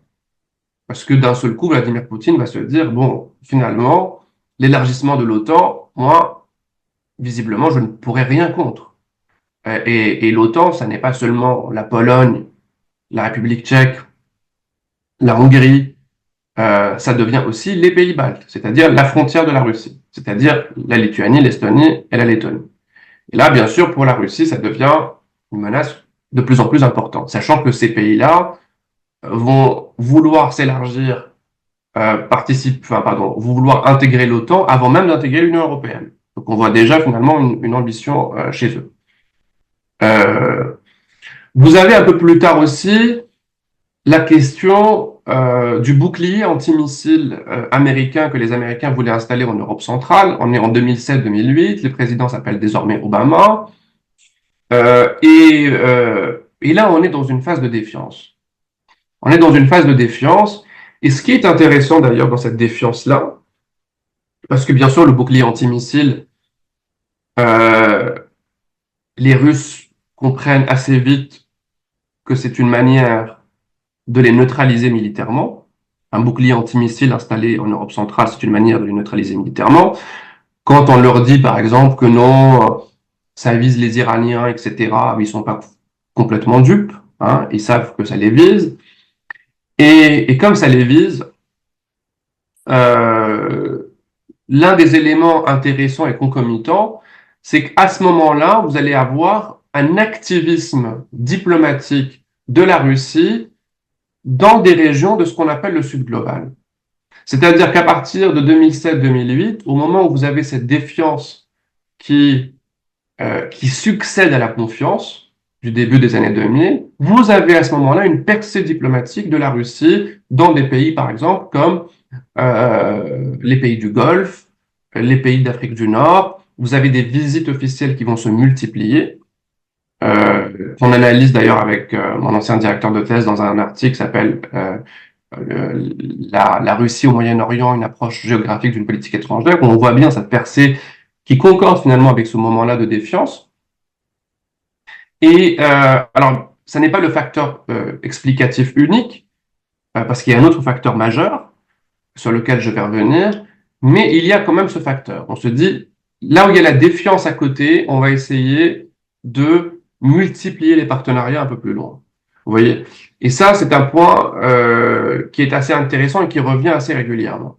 [SPEAKER 2] Parce que d'un seul coup, Vladimir Poutine va se dire, bon, finalement, l'élargissement de l'OTAN, moi, visiblement, je ne pourrais rien contre. Et l'OTAN, ça n'est pas seulement la Pologne, la République tchèque, la Hongrie, ça devient aussi les pays baltes, c'est-à-dire la frontière de la Russie, c'est-à-dire la Lituanie, l'Estonie et la Lettonie. Et là, bien sûr, pour la Russie, ça devient une menace de plus en plus importante, sachant que ces pays-là vont vouloir s'élargir, vouloir intégrer l'OTAN avant même d'intégrer l'Union européenne. Donc on voit déjà finalement une ambition chez eux. Vous avez un peu plus tard aussi la question du bouclier antimissile américain que les Américains voulaient installer en Europe centrale. On est en 2007-2008, le président s'appelle désormais Obama. Et là, on est dans une phase de défiance. On est dans une phase de défiance. Et ce qui est intéressant d'ailleurs dans cette défiance-là, parce que bien sûr, le bouclier antimissile, les Russes comprennent assez vite que c'est une manière de les neutraliser militairement. Un bouclier antimissile installé en Europe centrale, c'est une manière de les neutraliser militairement. Quand on leur dit, par exemple, que non, ça vise les Iraniens, etc., ils sont pas complètement dupes, hein, ils savent que ça les vise. Et comme ça les vise, l'un des éléments intéressants et concomitants, c'est qu'à ce moment-là, vous allez avoir un activisme diplomatique de la Russie dans des régions de ce qu'on appelle le Sud global. C'est-à-dire qu'à partir de 2007-2008, au moment où vous avez cette défiance qui succède à la confiance du début des années 2000, vous avez à ce moment-là une percée diplomatique de la Russie dans des pays, par exemple, comme les pays du Golfe, les pays d'Afrique du Nord. Vous avez des visites officielles qui vont se multiplier. On analyse d'ailleurs avec mon ancien directeur de thèse dans un article qui s'appelle la Russie au Moyen-Orient, une approche géographique d'une politique étrangère, où on voit bien cette percée qui concorde finalement avec ce moment-là de défiance. Et alors, ça n'est pas le facteur explicatif unique, parce qu'il y a un autre facteur majeur sur lequel je vais revenir, mais il y a quand même ce facteur. On se dit, là où il y a la défiance à côté, on va essayer de multiplier les partenariats un peu plus loin. Vous voyez? Et ça, c'est un point qui est assez intéressant et qui revient assez régulièrement.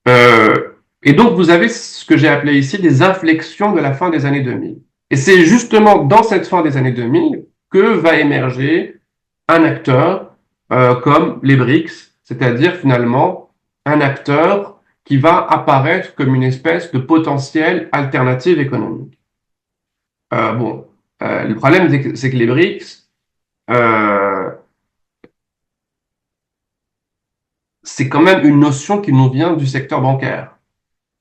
[SPEAKER 2] Et donc, vous avez ce que j'ai appelé ici des inflexions de la fin des années 2000. Et c'est justement dans cette fin des années 2000 que va émerger un acteur comme les BRICS, c'est-à-dire finalement un acteur qui va apparaître comme une espèce de potentielle alternative économique. Le problème, c'est que les BRICS, c'est quand même une notion qui nous vient du secteur bancaire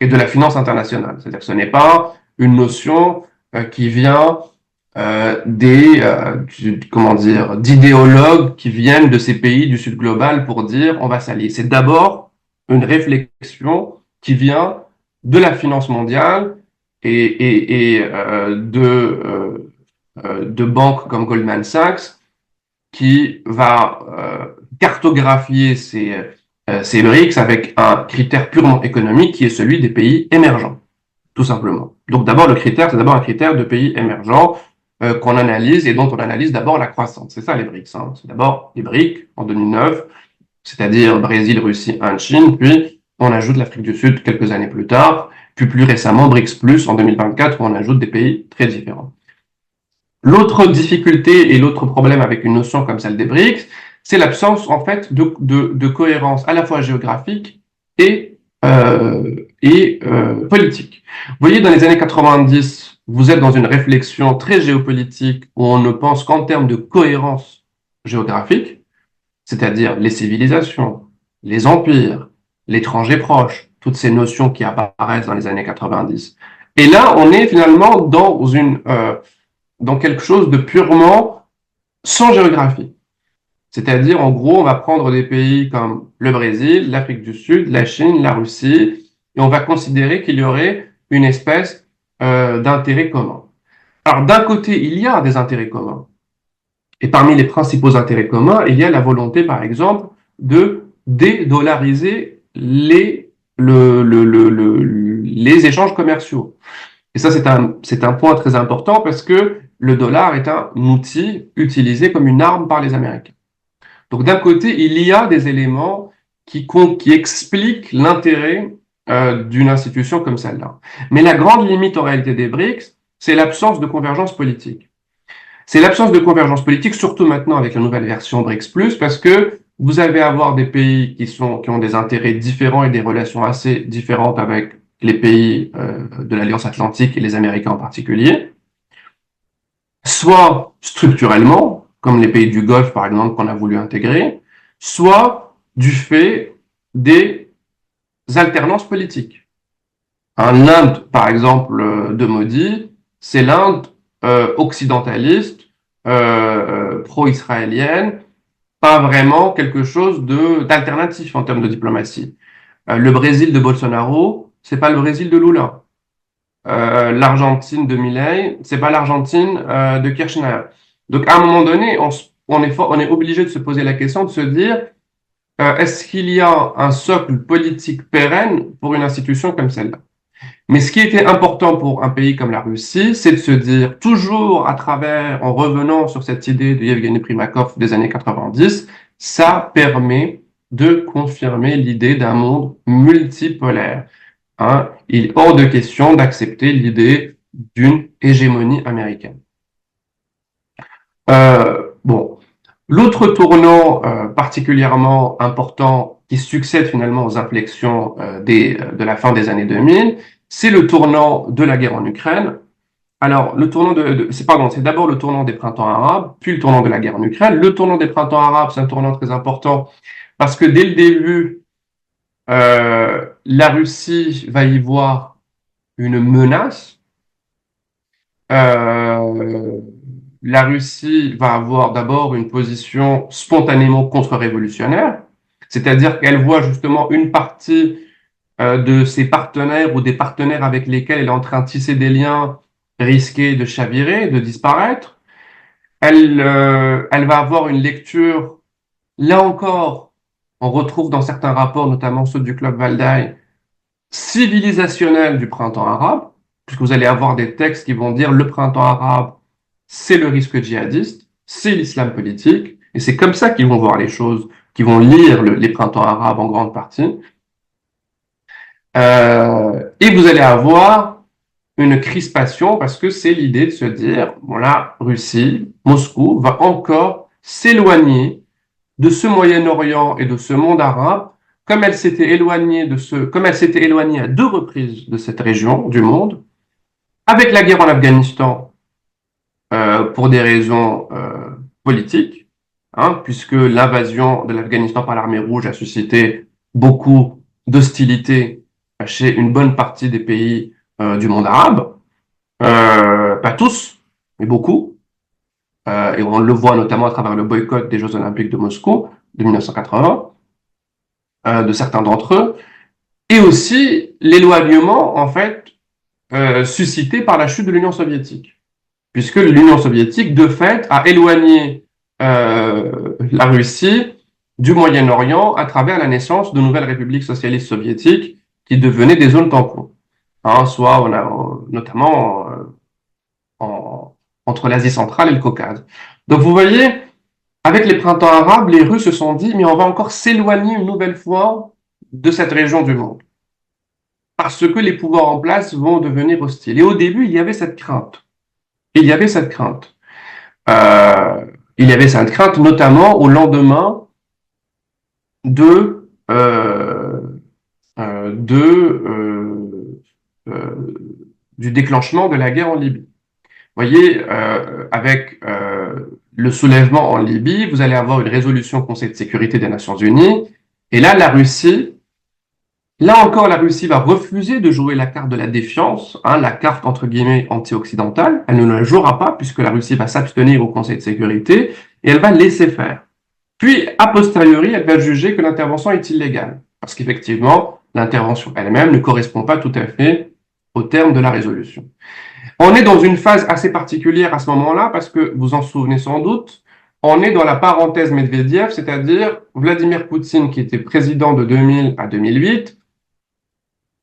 [SPEAKER 2] et de la finance internationale. C'est-à-dire que ce n'est pas une notion qui vient d'idéologues qui viennent de ces pays du Sud global pour dire on va s'allier. C'est d'abord une réflexion qui vient de la finance mondiale et de banques comme Goldman Sachs qui va cartographier ces BRICS avec un critère purement économique qui est celui des pays émergents, tout simplement. Donc d'abord, le critère, c'est d'abord un critère de pays émergents qu'on analyse et dont on analyse d'abord la croissance. C'est ça les BRICS. Hein. C'est d'abord les BRICS en 2009, c'est-à-dire Brésil, Russie, Inde, Chine, puis on ajoute l'Afrique du Sud quelques années plus tard, puis plus récemment BRICS Plus en 2024 où on ajoute des pays très différents. L'autre difficulté et l'autre problème avec une notion comme celle des BRICS, c'est l'absence en fait de cohérence à la fois géographique et politique. Vous voyez, dans les années 90, vous êtes dans une réflexion très géopolitique où on ne pense qu'en termes de cohérence géographique, c'est-à-dire les civilisations, les empires, l'étranger proche, toutes ces notions qui apparaissent dans les années 90. Et là, on est finalement dans quelque chose de purement sans géographie. C'est-à-dire, en gros, on va prendre des pays comme le Brésil, l'Afrique du Sud, la Chine, la Russie, et on va considérer qu'il y aurait une espèce d'intérêt commun. Alors, d'un côté, il y a des intérêts communs. Et parmi les principaux intérêts communs, il y a la volonté, par exemple, de dédollariser les échanges commerciaux. Et ça, c'est un point très important parce que le dollar est un outil utilisé comme une arme par les Américains. Donc, d'un côté, il y a des éléments qui expliquent l'intérêt d'une institution comme celle-là. Mais la grande limite en réalité des BRICS, c'est l'absence de convergence politique. C'est l'absence de convergence politique, surtout maintenant avec la nouvelle version BRICS+, parce que vous allez avoir des pays qui ont des intérêts différents et des relations assez différentes avec les pays de l'Alliance Atlantique et les Américains en particulier, soit structurellement, comme les pays du Golfe par exemple qu'on a voulu intégrer, soit du fait des alternances politiques. L'Inde, par exemple, de Modi, c'est l'Inde occidentaliste, pro-israélienne, pas vraiment quelque chose d'alternatif en termes de diplomatie. Le Brésil de Bolsonaro, c'est pas le Brésil de Lula. L'Argentine de Milei, c'est pas l'Argentine de Kirchner. Donc à un moment donné, on est obligé de se poser la question de se dire est-ce qu'il y a un socle politique pérenne pour une institution comme celle-là? Mais ce qui était important pour un pays comme la Russie, c'est de se dire, toujours en revenant sur cette idée de Yevgeny Primakov des années 90, ça permet de confirmer l'idée d'un monde multipolaire. Il est hors de question d'accepter l'idée d'une hégémonie américaine. Bon, l'autre tournant particulièrement important qui succède finalement aux inflexions de la fin des années 2000, c'est le tournant de la guerre en Ukraine. Alors, c'est d'abord le tournant des printemps arabes, puis le tournant de la guerre en Ukraine. Le tournant des printemps arabes, c'est un tournant très important parce que dès le début, la Russie va y voir une menace. La Russie va avoir d'abord une position spontanément contre-révolutionnaire, c'est-à-dire qu'elle voit justement une partie de ses partenaires ou des partenaires avec lesquels elle est en train de tisser des liens risquer de chavirer, de disparaître. Elle va avoir une lecture, là encore, on retrouve dans certains rapports, notamment ceux du Club Valdai, civilisationnelle du printemps arabe, puisque vous allez avoir des textes qui vont dire le printemps arabe, c'est le risque djihadiste, c'est l'islam politique, et c'est comme ça qu'ils vont voir les choses, qu'ils vont lire les printemps arabes en grande partie. Et vous allez avoir une crispation parce que c'est l'idée de se dire, voilà, Russie, Moscou va encore s'éloigner de ce Moyen-Orient et de ce monde arabe comme elle s'était éloignée à 2 reprises de cette région du monde, avec la guerre en Afghanistan pour des raisons politiques, puisque l'invasion de l'Afghanistan par l'armée rouge a suscité beaucoup d'hostilité chez une bonne partie des pays du monde arabe, pas tous, mais beaucoup, et on le voit notamment à travers le boycott des Jeux Olympiques de Moscou de 1980, de certains d'entre eux, et aussi l'éloignement, en fait, suscité par la chute de l'Union soviétique, puisque l'Union soviétique, de fait, a éloigné la Russie du Moyen-Orient à travers la naissance de nouvelles républiques socialistes soviétiques qui devenaient des zones tampons. Soit notamment entre l'Asie centrale et le Caucase. Donc vous voyez, avec les printemps arabes, les Russes se sont dit, mais on va encore s'éloigner une nouvelle fois de cette région du monde, parce que les pouvoirs en place vont devenir hostiles. Et au début, il y avait cette crainte. il y avait cette crainte, notamment au lendemain de, du déclenchement de la guerre en Libye. Vous voyez, avec le soulèvement en Libye, vous allez avoir une résolution au Conseil de sécurité des Nations Unies, et là, là encore, la Russie va refuser de jouer la carte de la défiance, hein, la carte entre guillemets anti-occidentale. Elle ne la jouera pas puisque la Russie va s'abstenir au Conseil de sécurité et elle va laisser faire. Puis, a posteriori, elle va juger que l'intervention est illégale parce qu'effectivement, l'intervention elle-même ne correspond pas tout à fait au terme de la résolution. On est dans une phase assez particulière à ce moment-là parce que vous en souvenez sans doute, on est dans la parenthèse Medvedev, c'est-à-dire Vladimir Poutine qui était président de 2000 à 2008,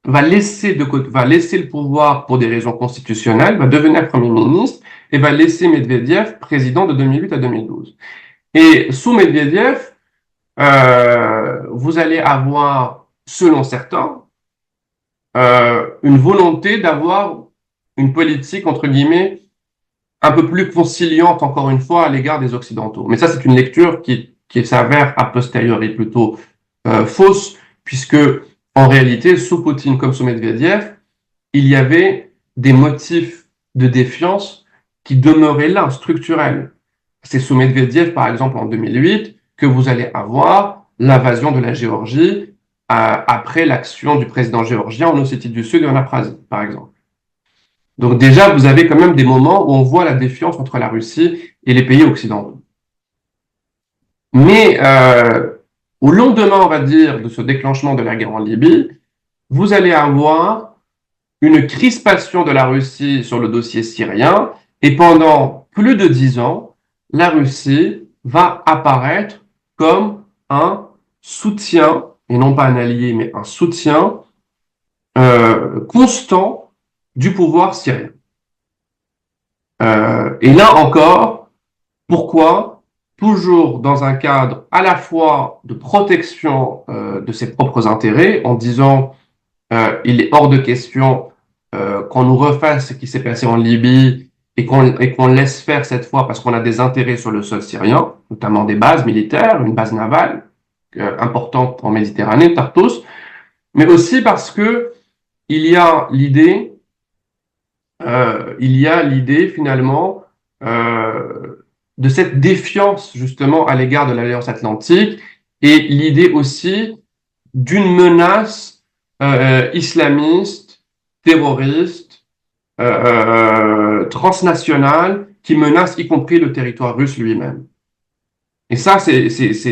[SPEAKER 2] va laisser le pouvoir pour des raisons constitutionnelles, va devenir Premier ministre et va laisser Medvedev président de 2008 à 2012. Et sous Medvedev, vous allez avoir, selon certains, une volonté d'avoir une politique, entre guillemets, un peu plus conciliante, encore une fois, à l'égard des Occidentaux. Mais ça, c'est une lecture qui s'avère a posteriori plutôt fausse, puisque en réalité, sous Poutine comme sous Medvedev, il y avait des motifs de défiance qui demeuraient là, structurels. C'est sous Medvedev, par exemple, en 2008, que vous allez avoir l'invasion de la Géorgie après l'action du président géorgien en Ossétie du Sud et en Abkhazie, par exemple. Donc déjà, vous avez quand même des moments où on voit la défiance entre la Russie et les pays occidentaux. Mais au lendemain, on va dire, de ce déclenchement de la guerre en Libye, vous allez avoir une crispation de la Russie sur le dossier syrien, et pendant plus de 10 ans, la Russie va apparaître comme un soutien, et non pas un allié, mais un soutien constant du pouvoir syrien. Et là encore, pourquoi? Toujours dans un cadre à la fois de protection de ses propres intérêts, en disant il est hors de question qu'on nous refasse ce qui s'est passé en Libye et qu'on laisse faire cette fois parce qu'on a des intérêts sur le sol syrien, notamment des bases militaires, une base navale importante en Méditerranée, Tartus, mais aussi parce que il y a l'idée finalement de cette défiance justement à l'égard de l'Alliance Atlantique et l'idée aussi d'une menace islamiste, terroriste, transnationale qui menace y compris le territoire russe lui-même. Et ça,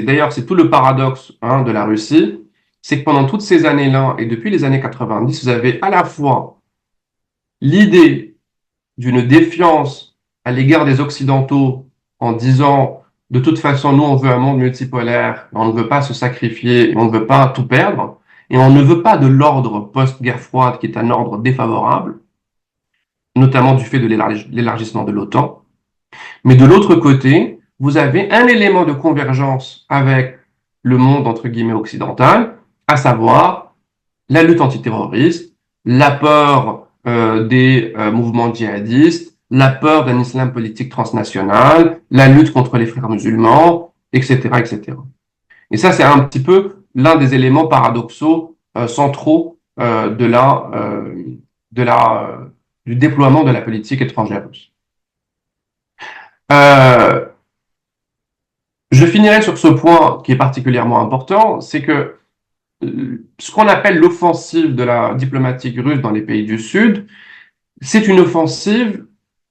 [SPEAKER 2] d'ailleurs, c'est tout le paradoxe de la Russie, c'est que pendant toutes ces années-là et depuis les années 90, vous avez à la fois l'idée d'une défiance à l'égard des Occidentaux en disant de toute façon, nous, on veut un monde multipolaire, on ne veut pas se sacrifier, on ne veut pas tout perdre, et on ne veut pas de l'ordre post-guerre froide qui est un ordre défavorable, notamment du fait de l'élargissement de l'OTAN. Mais de l'autre côté, vous avez un élément de convergence avec le monde, entre guillemets, occidental, à savoir la lutte antiterroriste, la peur des mouvements djihadistes, la peur d'un islam politique transnational, la lutte contre les frères musulmans, etc., etc. Et ça, c'est un petit peu l'un des éléments paradoxaux centraux du déploiement de la politique étrangère russe. Je finirai sur ce point qui est particulièrement important, c'est que ce qu'on appelle l'offensive de la diplomatique russe dans les pays du Sud, c'est une offensive,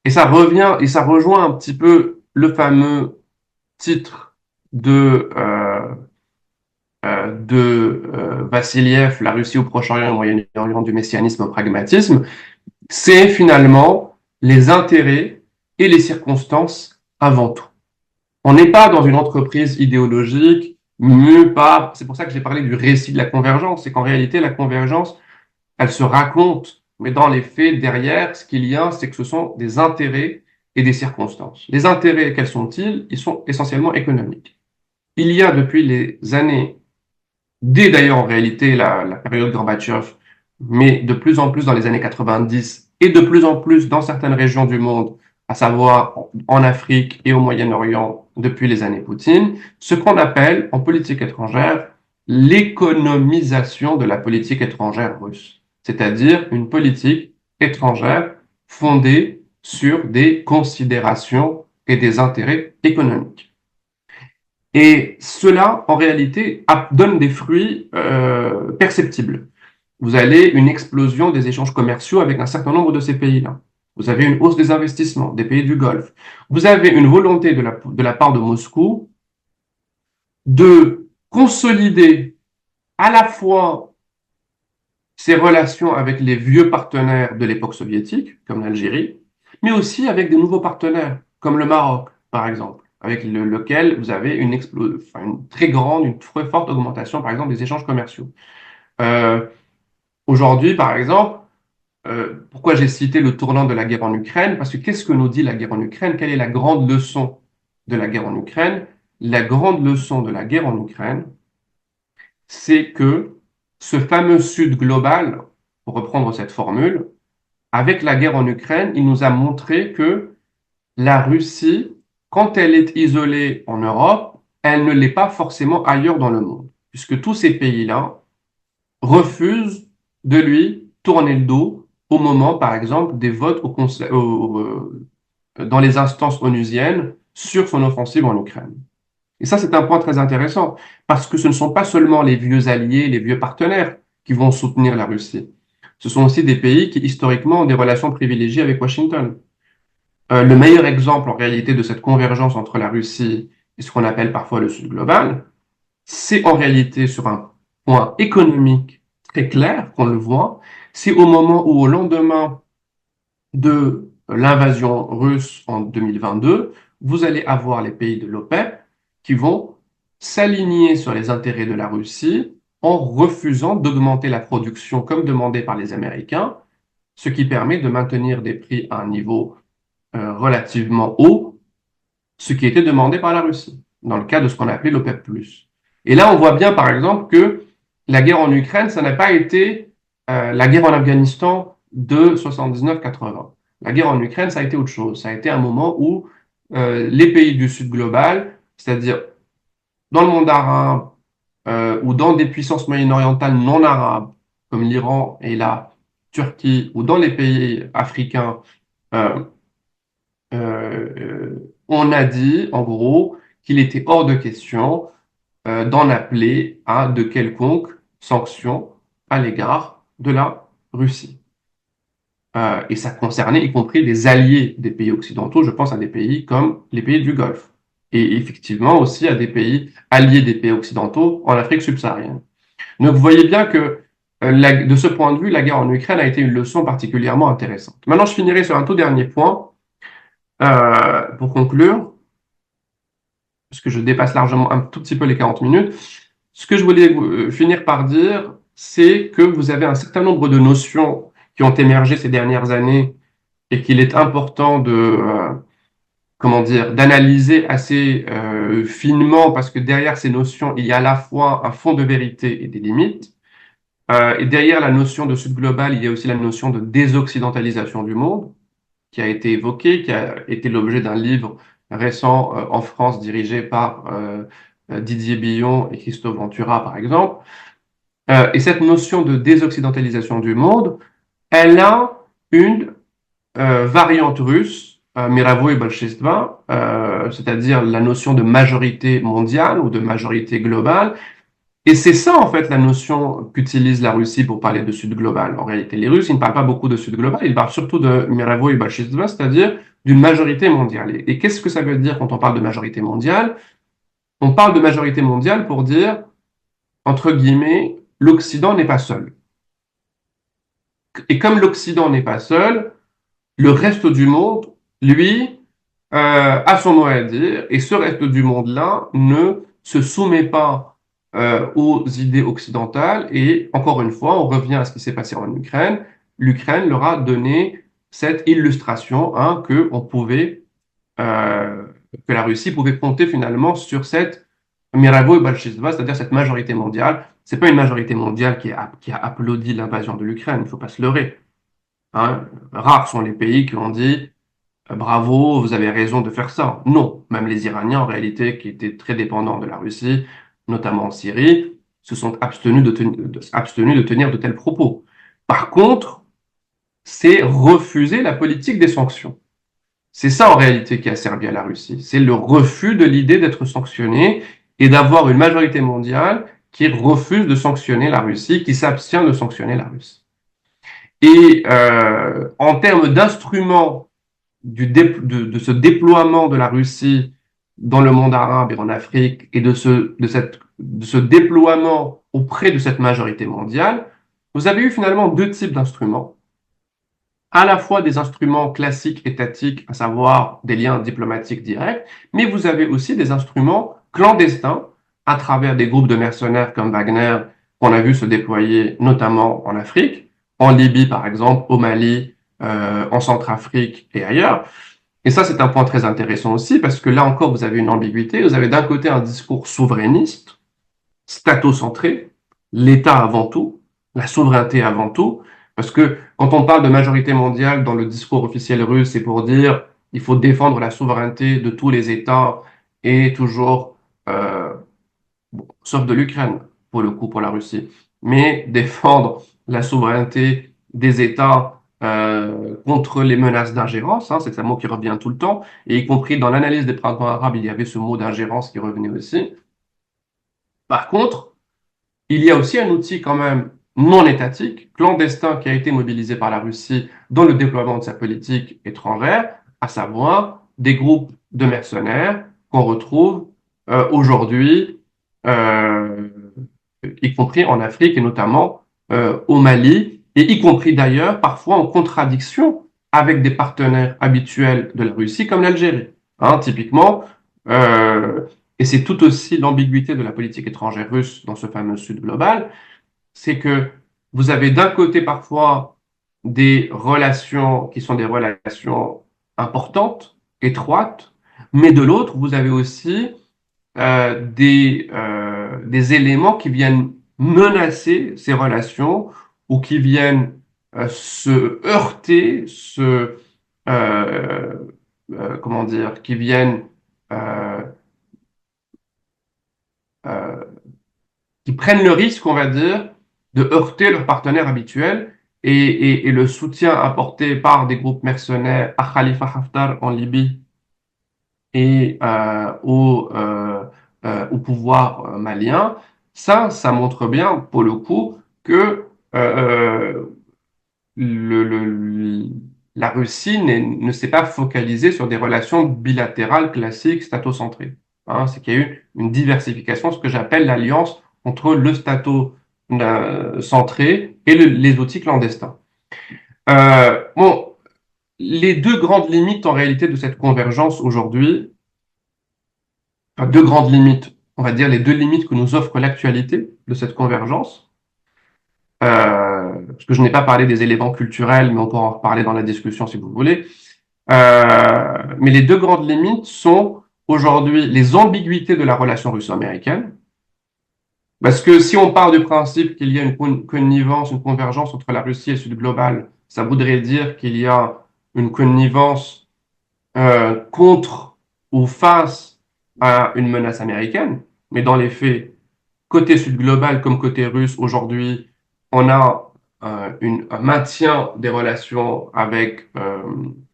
[SPEAKER 2] et ça rejoint un petit peu le fameux titre de Vassiliev, La Russie au Proche-Orient et au Moyen-Orient du messianisme au pragmatisme, c'est finalement les intérêts et les circonstances avant tout. On n'est pas dans une entreprise idéologique mue par... C'est pour ça que j'ai parlé du récit de la convergence, c'est qu'en réalité, la convergence, elle se raconte, mais dans les faits, derrière, ce qu'il y a, c'est que ce sont des intérêts et des circonstances. Les intérêts, quels sont-ils? Ils sont essentiellement économiques. Il y a depuis les années, dès d'ailleurs en réalité la période Gorbatchev, mais de plus en plus dans les années 90 et de plus en plus dans certaines régions du monde, à savoir en Afrique et au Moyen-Orient depuis les années Poutine, ce qu'on appelle en politique étrangère l'économisation de la politique étrangère russe, c'est-à-dire une politique étrangère fondée sur des considérations et des intérêts économiques. Et cela, en réalité, donne des fruits perceptibles. Vous avez une explosion des échanges commerciaux avec un certain nombre de ces pays-là. Vous avez une hausse des investissements des pays du Golfe. Vous avez une volonté de la part de Moscou de consolider à la fois ses relations avec les vieux partenaires de l'époque soviétique, comme l'Algérie, mais aussi avec des nouveaux partenaires, comme le Maroc, par exemple, avec lequel vous avez une très grande, une très forte augmentation, par exemple, des échanges commerciaux. Euh, Aujourd'hui, par exemple, pourquoi j'ai cité le tournant de la guerre en Ukraine? Parce que qu'est-ce que nous dit la guerre en Ukraine? Quelle est la grande leçon de la guerre en Ukraine? La grande leçon de la guerre en Ukraine, c'est que ce fameux Sud global, pour reprendre cette formule, avec la guerre en Ukraine, il nous a montré que la Russie, quand elle est isolée en Europe, elle ne l'est pas forcément ailleurs dans le monde, puisque tous ces pays-là refusent de lui tourner le dos au moment, par exemple, des votes dans les instances onusiennes sur son offensive en Ukraine. Et ça, c'est un point très intéressant, parce que ce ne sont pas seulement les vieux alliés, les vieux partenaires qui vont soutenir la Russie. Ce sont aussi des pays qui, historiquement, ont des relations privilégiées avec Washington. Le meilleur exemple, en réalité, de cette convergence entre la Russie et ce qu'on appelle parfois le Sud global, c'est en réalité sur un point économique très clair qu'on le voit, c'est au moment où, au lendemain de l'invasion russe en 2022, vous allez avoir les pays de l'OPEP qui vont s'aligner sur les intérêts de la Russie en refusant d'augmenter la production comme demandé par les Américains, ce qui permet de maintenir des prix à un niveau relativement haut, ce qui était demandé par la Russie, dans le cas de ce qu'on appelait l'OPEP+. Et là, on voit bien, par exemple, que la guerre en Ukraine, ça n'a pas été la guerre en Afghanistan de 79-80. La guerre en Ukraine, ça a été autre chose. Ça a été un moment où les pays du Sud global, c'est-à-dire dans le monde arabe ou dans des puissances moyen-orientales non arabes, comme l'Iran et la Turquie, ou dans les pays africains, euh, on a dit, en gros, qu'il était hors de question d'en appeler à de quelconques sanctions à l'égard de la Russie. Et ça concernait y compris des alliés des pays occidentaux, je pense à des pays comme les pays du Golfe, et effectivement aussi à des pays alliés des pays occidentaux en Afrique subsaharienne. Donc vous voyez bien que de ce point de vue, la guerre en Ukraine a été une leçon particulièrement intéressante. Maintenant, je finirai sur un tout dernier point pour conclure, parce que je dépasse largement un tout petit peu les 40 minutes. Ce que je voulais finir par dire, c'est que vous avez un certain nombre de notions qui ont émergé ces dernières années et qu'il est important de, comment dire, d'analyser assez finement, parce que derrière ces notions, il y a à la fois un fond de vérité et des limites. Et derrière la notion de Sud global, il y a aussi la notion de désoccidentalisation du monde, qui a été évoquée, qui a été l'objet d'un livre récent en France dirigé par Didier Billon et Christophe Ventura, par exemple. Et cette notion de désoccidentalisation du monde, elle a une variante russe, Miraveau et Bolchestva, c'est-à-dire la notion de majorité mondiale ou de majorité globale. Et c'est ça, en fait, la notion qu'utilise la Russie pour parler de Sud global. En réalité, les Russes, ils ne parlent pas beaucoup de Sud global, ils parlent surtout de Miraveau et Bolchestva, c'est-à-dire d'une majorité mondiale. Et qu'est-ce que ça veut dire quand on parle de majorité mondiale? On parle de majorité mondiale pour dire, entre guillemets, l'Occident n'est pas seul. Et comme l'Occident n'est pas seul, le reste du monde, lui, a son mot à dire, et ce reste du monde-là ne se soumet pas aux idées occidentales, et encore une fois, on revient à ce qui s'est passé en Ukraine. L'Ukraine leur a donné cette illustration hein, que la Russie pouvait compter finalement sur cette Miraveau et Bolchevistva, c'est-à-dire cette majorité mondiale. C'est pas une majorité mondiale qui a applaudi l'invasion de l'Ukraine, il ne faut pas se leurrer. Hein. Rares sont les pays qui ont dit bravo, vous avez raison de faire ça. Non, même les Iraniens, en réalité, qui étaient très dépendants de la Russie, notamment en Syrie, se sont abstenus de tenir de tels propos. Par contre, c'est refuser la politique des sanctions. C'est ça en réalité qui a servi à la Russie. C'est le refus de l'idée d'être sanctionné et d'avoir une majorité mondiale qui refuse de sanctionner la Russie, qui s'abstient de sanctionner la Russie. Et en termes d'instruments de ce déploiement de la Russie dans le monde arabe et en Afrique et de ce déploiement auprès de cette majorité mondiale, vous avez eu finalement deux types d'instruments. À la fois des instruments classiques étatiques, à savoir des liens diplomatiques directs, mais vous avez aussi des instruments clandestins à travers des groupes de mercenaires comme Wagner, qu'on a vu se déployer notamment en Afrique, en Libye par exemple, au Mali, en Centrafrique et ailleurs. Et ça, c'est un point très intéressant aussi, parce que là encore, vous avez une ambiguïté. Vous avez d'un côté un discours souverainiste, statocentré, l'État avant tout, la souveraineté avant tout, parce que quand on parle de majorité mondiale dans le discours officiel russe, c'est pour dire il faut défendre la souveraineté de tous les États et toujours, bon, sauf de l'Ukraine, pour le coup, pour la Russie, mais défendre la souveraineté des États contre les menaces d'ingérence, hein, c'est un mot qui revient tout le temps, et y compris dans l'analyse des printemps arabes, il y avait ce mot d'ingérence qui revenait aussi. Par contre, il y a aussi un outil quand même non étatique, clandestin, qui a été mobilisé par la Russie dans le déploiement de sa politique étrangère, à savoir des groupes de mercenaires qu'on retrouve aujourd'hui, euh, y compris en Afrique et notamment au Mali, et y compris d'ailleurs parfois en contradiction avec des partenaires habituels de la Russie comme l'Algérie. Hein, typiquement, et c'est tout aussi l'ambiguïté de la politique étrangère russe dans ce fameux Sud global, c'est que vous avez d'un côté parfois des relations qui sont des relations importantes, étroites, mais de l'autre, vous avez aussi des éléments qui viennent menacer ces relations ou qui viennent se heurter, euh, comment dire, qui viennent euh, euh, qui prennent le risque, on va dire, de heurter leurs partenaires habituels et le soutien apporté par des groupes mercenaires à Khalifa Haftar en Libye et au pouvoir malien, ça montre bien, pour le coup, que le, le- la Russie ne s'est pas focalisée sur des relations bilatérales classiques statocentrées. Hein, c'est qu'il y a eu une diversification, ce que j'appelle l'alliance entre le stato-centré et les outils clandestins. Bon, les deux grandes limites en réalité de cette convergence aujourd'hui, enfin, deux grandes limites, on va dire les deux limites que nous offre l'actualité de cette convergence, parce que je n'ai pas parlé des éléments culturels, mais on pourra en reparler dans la discussion si vous voulez. Mais les deux grandes limites sont aujourd'hui les ambiguïtés de la relation russo-américaine, parce que si on part du principe qu'il y a une connivence, une convergence entre la Russie et le Sud global, ça voudrait dire qu'il y a une connivence contre ou face à une menace américaine. Mais dans les faits, côté Sud global comme côté russe, aujourd'hui, on a un maintien des relations avec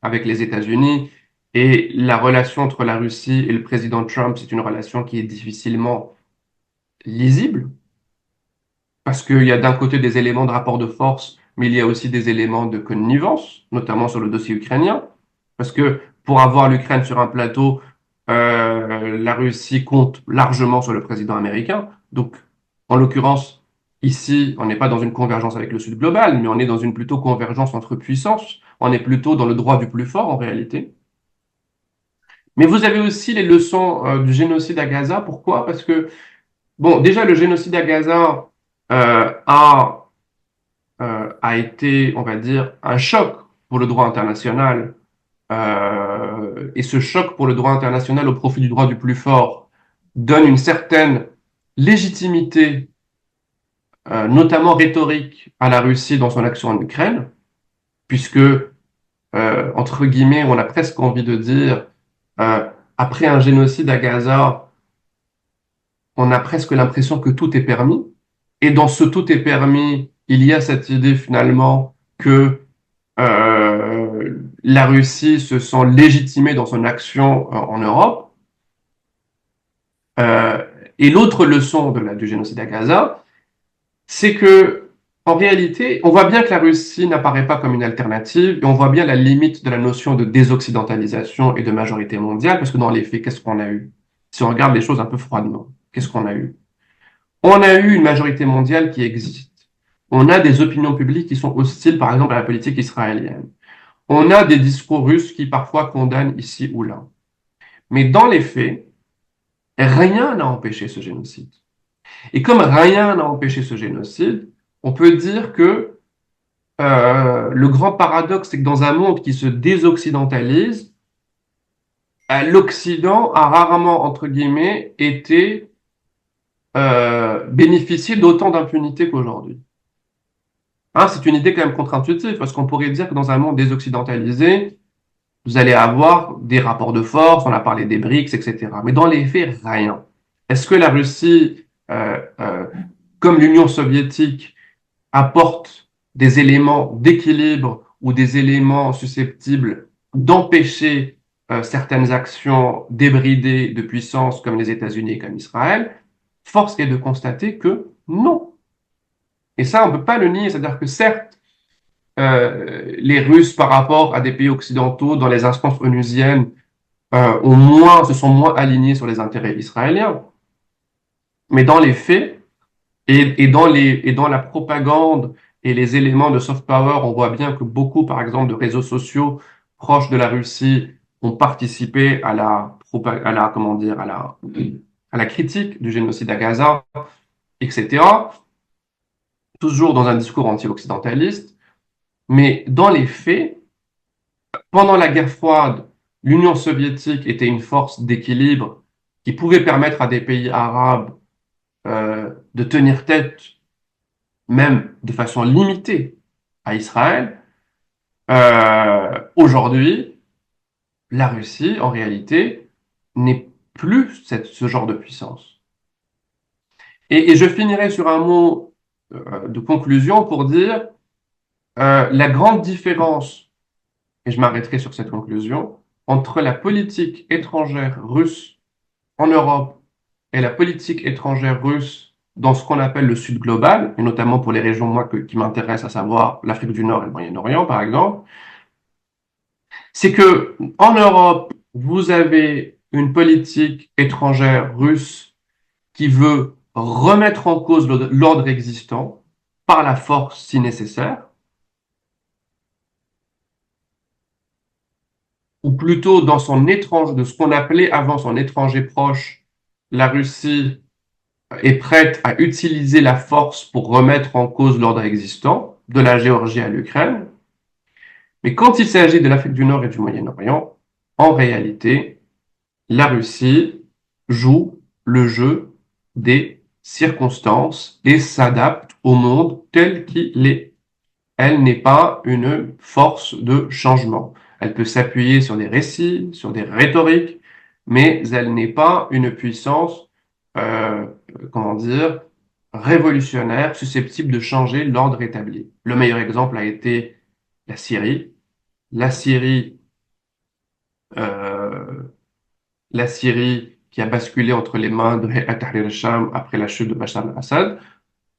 [SPEAKER 2] les États-Unis et la relation entre la Russie et le président Trump, c'est une relation qui est difficilement lisible parce qu'il y a d'un côté des éléments de rapport de force, mais il y a aussi des éléments de connivence, notamment sur le dossier ukrainien, parce que pour avoir l'Ukraine sur un plateau, la Russie compte largement sur le président américain. Donc, en l'occurrence, ici, on n'est pas dans une convergence avec le Sud global, mais on est dans une plutôt convergence entre puissances. On est plutôt dans le droit du plus fort en réalité. Mais vous avez aussi les leçons du génocide à Gaza. Pourquoi? Parce que, bon, déjà, le génocide à Gaza a été, on va dire, un choc pour le droit international. Et ce choc pour le droit international au profit du droit du plus fort donne une certaine légitimité, notamment rhétorique, à la Russie dans son action en Ukraine, puisque entre guillemets, on a presque envie de dire, après un génocide à Gaza, on a presque l'impression que tout est permis. Et dans ce tout est permis, il y a cette idée finalement que la Russie se sent légitimée dans son action en Europe. Euh, et l'autre leçon du génocide à Gaza, c'est que, en réalité, on voit bien que la Russie n'apparaît pas comme une alternative, et on voit bien la limite de la notion de désoccidentalisation et de majorité mondiale, parce que dans les faits, qu'est-ce qu'on a eu? Si on regarde les choses un peu froidement, qu'est-ce qu'on a eu? On a eu une majorité mondiale qui existe. On a des opinions publiques qui sont hostiles, par exemple, à la politique israélienne. On a des discours russes qui parfois condamnent ici ou là. Mais dans les faits, rien n'a empêché ce génocide. Et comme rien n'a empêché ce génocide, on peut dire que le grand paradoxe, c'est que dans un monde qui se désoccidentalise, l'Occident a rarement, entre guillemets, été bénéficié d'autant d'impunité qu'aujourd'hui. Hein, c'est une idée quand même contre-intuitive, parce qu'on pourrait dire que dans un monde désoccidentalisé, vous allez avoir des rapports de force, on a parlé des BRICS, etc. Mais dans les faits, rien. Est-ce que la Russie, comme l'Union soviétique, apporte des éléments d'équilibre ou des éléments susceptibles d'empêcher certaines actions débridées de puissances comme les États-Unis et comme Israël? Force est de constater que non. Et ça, on ne peut pas le nier. C'est-à-dire que certes, les Russes, par rapport à des pays occidentaux, dans les instances onusiennes, se sont moins alignés sur les intérêts israéliens. Mais dans les faits, et dans la propagande et les éléments de soft power, on voit bien que beaucoup, par exemple, de réseaux sociaux proches de la Russie ont participé comment dire, à la critique du génocide à Gaza, etc. Toujours dans un discours anti-occidentaliste. Mais dans les faits, pendant la guerre froide, l'Union soviétique était une force d'équilibre qui pouvait permettre à des pays arabes de tenir tête, même de façon limitée, à Israël. Aujourd'hui, la Russie, en réalité, n'est plus ce genre de puissance. Et je finirai sur un mot de conclusion pour dire la grande différence, et je m'arrêterai sur cette conclusion, entre la politique étrangère russe en Europe et la politique étrangère russe dans ce qu'on appelle le Sud global, et notamment pour les régions qui m'intéressent, à savoir l'Afrique du Nord et le Moyen-Orient, par exemple, c'est que en Europe, vous avez une politique étrangère russe qui veut remettre en cause l'ordre existant par la force si nécessaire, ou plutôt dans de ce qu'on appelait avant son étranger proche, la Russie est prête à utiliser la force pour remettre en cause l'ordre existant, de la Géorgie à l'Ukraine. Mais quand il s'agit de l'Afrique du Nord et du Moyen-Orient, en réalité, la Russie joue le jeu des circonstances et s'adapte au monde tel qu'il est. Elle n'est pas une force de changement. Elle peut s'appuyer sur des récits, sur des rhétoriques, mais elle n'est pas une puissance, euh, comment dire, révolutionnaire, susceptible de changer l'ordre établi. Le meilleur exemple a été la Syrie. La Syrie, euh, la Syrie qui a basculé entre les mains de Hayat Tahrir al-Sham après la chute de Bachar al-Assad.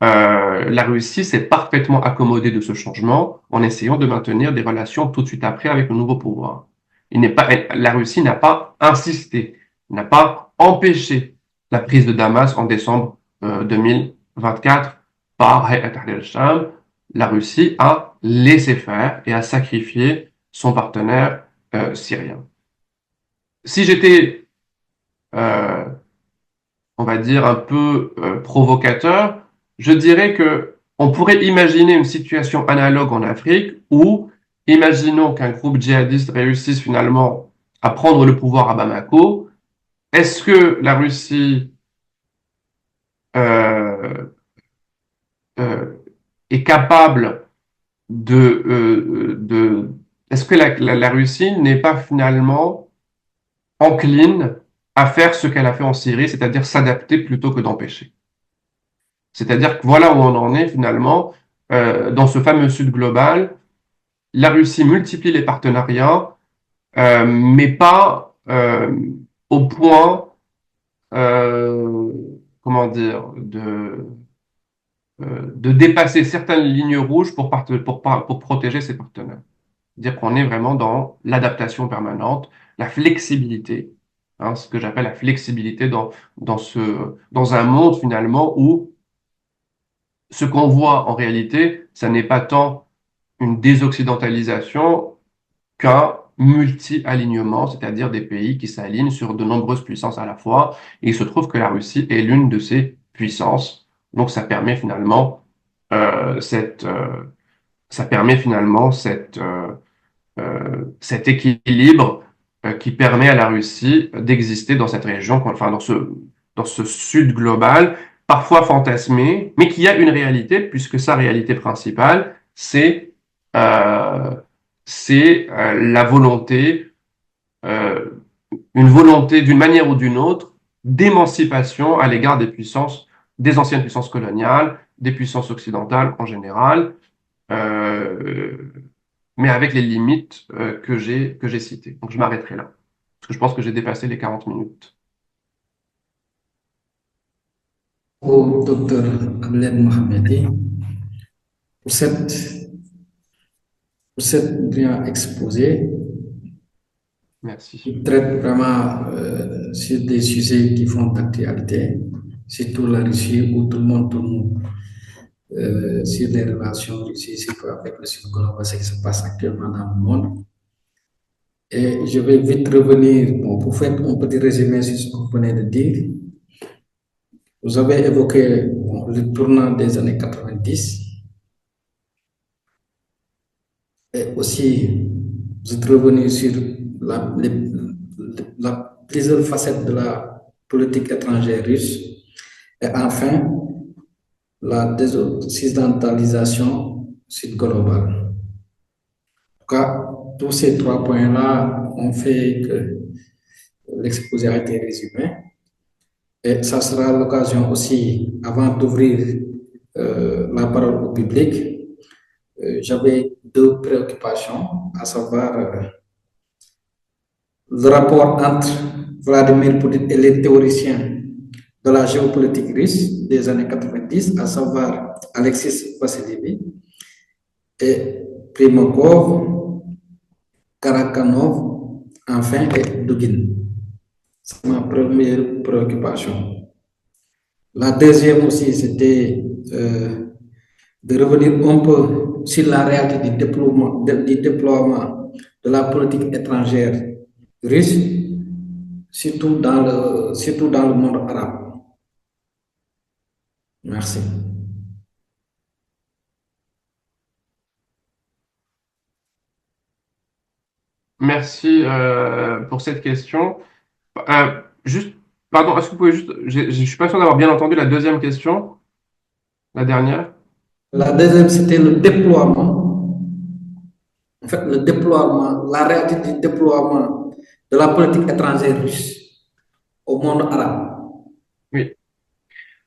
[SPEAKER 2] La Russie s'est parfaitement accommodée de ce changement en essayant de maintenir des relations tout de suite après avec le nouveau pouvoir. La Russie n'a pas insisté, n'a pas empêché la prise de Damas en décembre 2024 par Hayat Tahrir al-Sham. La Russie a laissé faire et a sacrifié son partenaire syrien. Si j'étais, euh, on va dire, un peu provocateur, je dirais que on pourrait imaginer une situation analogue en Afrique où, imaginons qu'un groupe djihadiste réussisse finalement à prendre le pouvoir à Bamako. Est-ce que la Russie euh, euh, est capable de est-ce que la Russie n'est pas finalement encline à faire ce qu'elle a fait en Syrie, c'est-à-dire s'adapter plutôt que d'empêcher? C'est-à-dire que voilà où on en est finalement dans ce fameux Sud global. La Russie multiplie les partenariats, mais pas au point, euh, comment dire, de dépasser certaines lignes rouges pour protéger ses partenaires. C'est-à-dire qu'on est vraiment dans l'adaptation permanente, la flexibilité, hein, ce que j'appelle la flexibilité dans un monde finalement où ce qu'on voit en réalité, ça n'est pas tant une désoccidentalisation qu'un multi-alignement, c'est-à-dire des pays qui s'alignent sur de nombreuses puissances à la fois. Et il se trouve que la Russie est l'une de ces puissances. Donc euh, cette, euh, ça permet finalement cet équilibre qui permet à la Russie d'exister dans cette région, enfin dans ce sud global, parfois fantasmé, mais qui a une réalité, puisque sa réalité principale, euh, c'est la volonté, euh, une volonté d'une manière ou d'une autre d'émancipation à l'égard des puissances, des anciennes puissances coloniales, des puissances occidentales en général, euh, mais avec les limites que j'ai citées. Donc je m'arrêterai là, parce que je pense que j'ai dépassé les 40 minutes.
[SPEAKER 1] Au docteur Abdel Mohamedi pour cette bien exposé.
[SPEAKER 2] Merci.
[SPEAKER 1] Il traite vraiment sur des sujets qui font d'actualité, surtout la Russie où tout le monde tourne sur les relations Russie, surtout avec le Sud global, ce qui se passe actuellement dans le monde. Et je vais vite revenir, bon, pour faire un petit résumé sur ce que vous venez de dire. Vous avez évoqué bon, le tournant des années 90 et aussi vous êtes revenu sur plusieurs facettes de la politique étrangère russe et enfin la désoccidentalisation sud-globale. En tout cas, tous ces trois points-là ont fait que l'exposé a été résumé. Et ça sera l'occasion aussi, avant d'ouvrir la parole au public, j'avais deux préoccupations, à savoir le rapport entre Vladimir Poutine et les théoriciens de la géopolitique russe des années 90, à savoir Alexis Vassilievski et Primakov, Karakanov, enfin et Dugin. C'est ma première préoccupation. La deuxième aussi, c'était de revenir un peu sur la réalité du déploiement de la politique étrangère russe, surtout surtout dans le monde arabe. Merci.
[SPEAKER 2] Merci pour cette question. Juste, pardon, est-ce que vous pouvez juste, je suis pas sûr d'avoir bien entendu la deuxième question, la dernière.
[SPEAKER 1] La deuxième, c'était le déploiement. En fait, le déploiement, la réalité du déploiement de la politique étrangère russe au monde arabe.
[SPEAKER 2] Oui.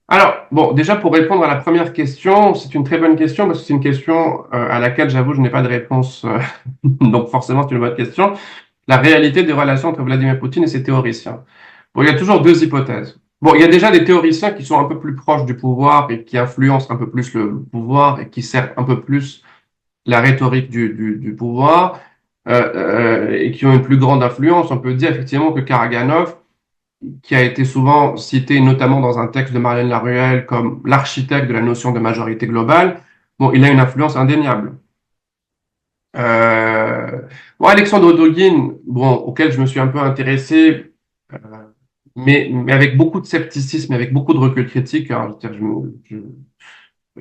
[SPEAKER 2] Alors, bon, déjà pour répondre à la première question, c'est une très bonne question parce que c'est une question à laquelle j'avoue je n'ai pas de réponse, donc forcément c'est une bonne question. La réalité des relations entre Vladimir Poutine et ses théoriciens. Bon, il y a toujours deux hypothèses. Bon, il y a déjà des théoriciens qui sont un peu plus proches du pouvoir et qui influencent un peu plus le pouvoir et qui servent un peu plus la rhétorique du pouvoir et qui ont une plus grande influence. On peut dire effectivement que Karaganov, qui a été souvent cité notamment dans un texte de Marianne Laruelle comme l'architecte de la notion de majorité globale, bon, il a une influence indéniable. Euh, bon, Alexandre Dogin, bon, auquel je me suis un peu intéressé, euh, mais avec beaucoup de scepticisme, avec beaucoup de recul critique. Hein,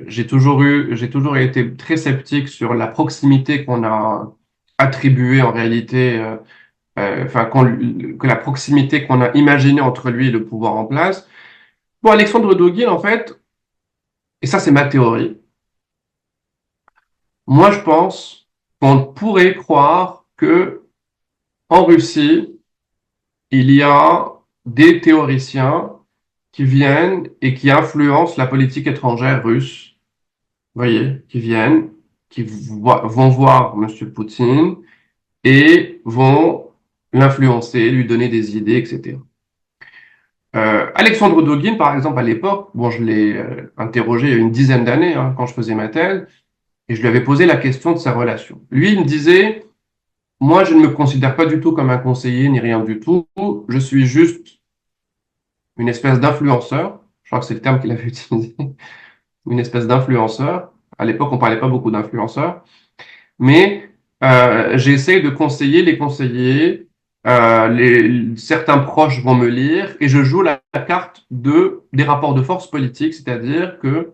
[SPEAKER 2] j'ai toujours été très sceptique sur la proximité qu'on a attribuée en réalité, enfin, que la proximité qu'on a imaginée entre lui et le pouvoir en place. Bon, Alexandre Dogin, en fait, et ça c'est ma théorie, moi je pense qu'on pourrait croire que en Russie, il y a des théoriciens qui viennent et qui influencent la politique étrangère russe, vous voyez, qui viennent, vont voir M. Poutine et vont l'influencer, lui donner des idées, etc. Alexandre Dogin, par exemple, à l'époque, bon, je l'ai interrogé il y a une dizaine d'années, hein, quand je faisais ma thèse, et je lui avais posé la question de sa relation. Lui, il me disait, moi, je ne me considère pas du tout comme un conseiller, ni rien du tout, je suis juste une espèce d'influenceur, je crois que c'est le terme qu'il avait utilisé, une espèce d'influenceur. À l'époque, on parlait pas beaucoup d'influenceurs, mais j'essaye de conseiller les conseillers. Certains proches vont me lire et je joue la carte des rapports de force politique, c'est-à-dire que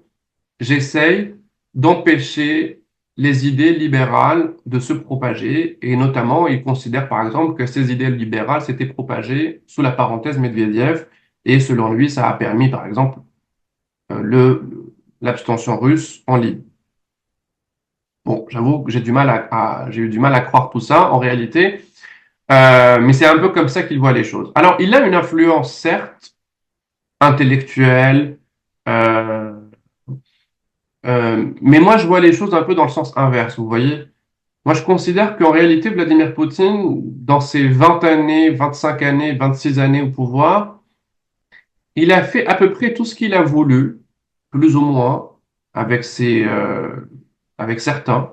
[SPEAKER 2] j'essaye d'empêcher les idées libérales de se propager et notamment, ils considèrent par exemple que ces idées libérales s'étaient propagées sous la parenthèse Medvedev et selon lui, ça a permis par exemple l'abstention russe en ligne. Bon, j'avoue que j'ai eu du mal à croire tout ça en réalité, mais c'est un peu comme ça qu'il voit les choses. Alors, il a une influence, certes, intellectuelle, euh, mais moi, je vois les choses un peu dans le sens inverse, vous voyez. Moi, je considère qu'en réalité, Vladimir Poutine, dans ses 20 années, 25 années, 26 années au pouvoir, il a fait à peu près tout ce qu'il a voulu, plus ou moins, avec avec certains.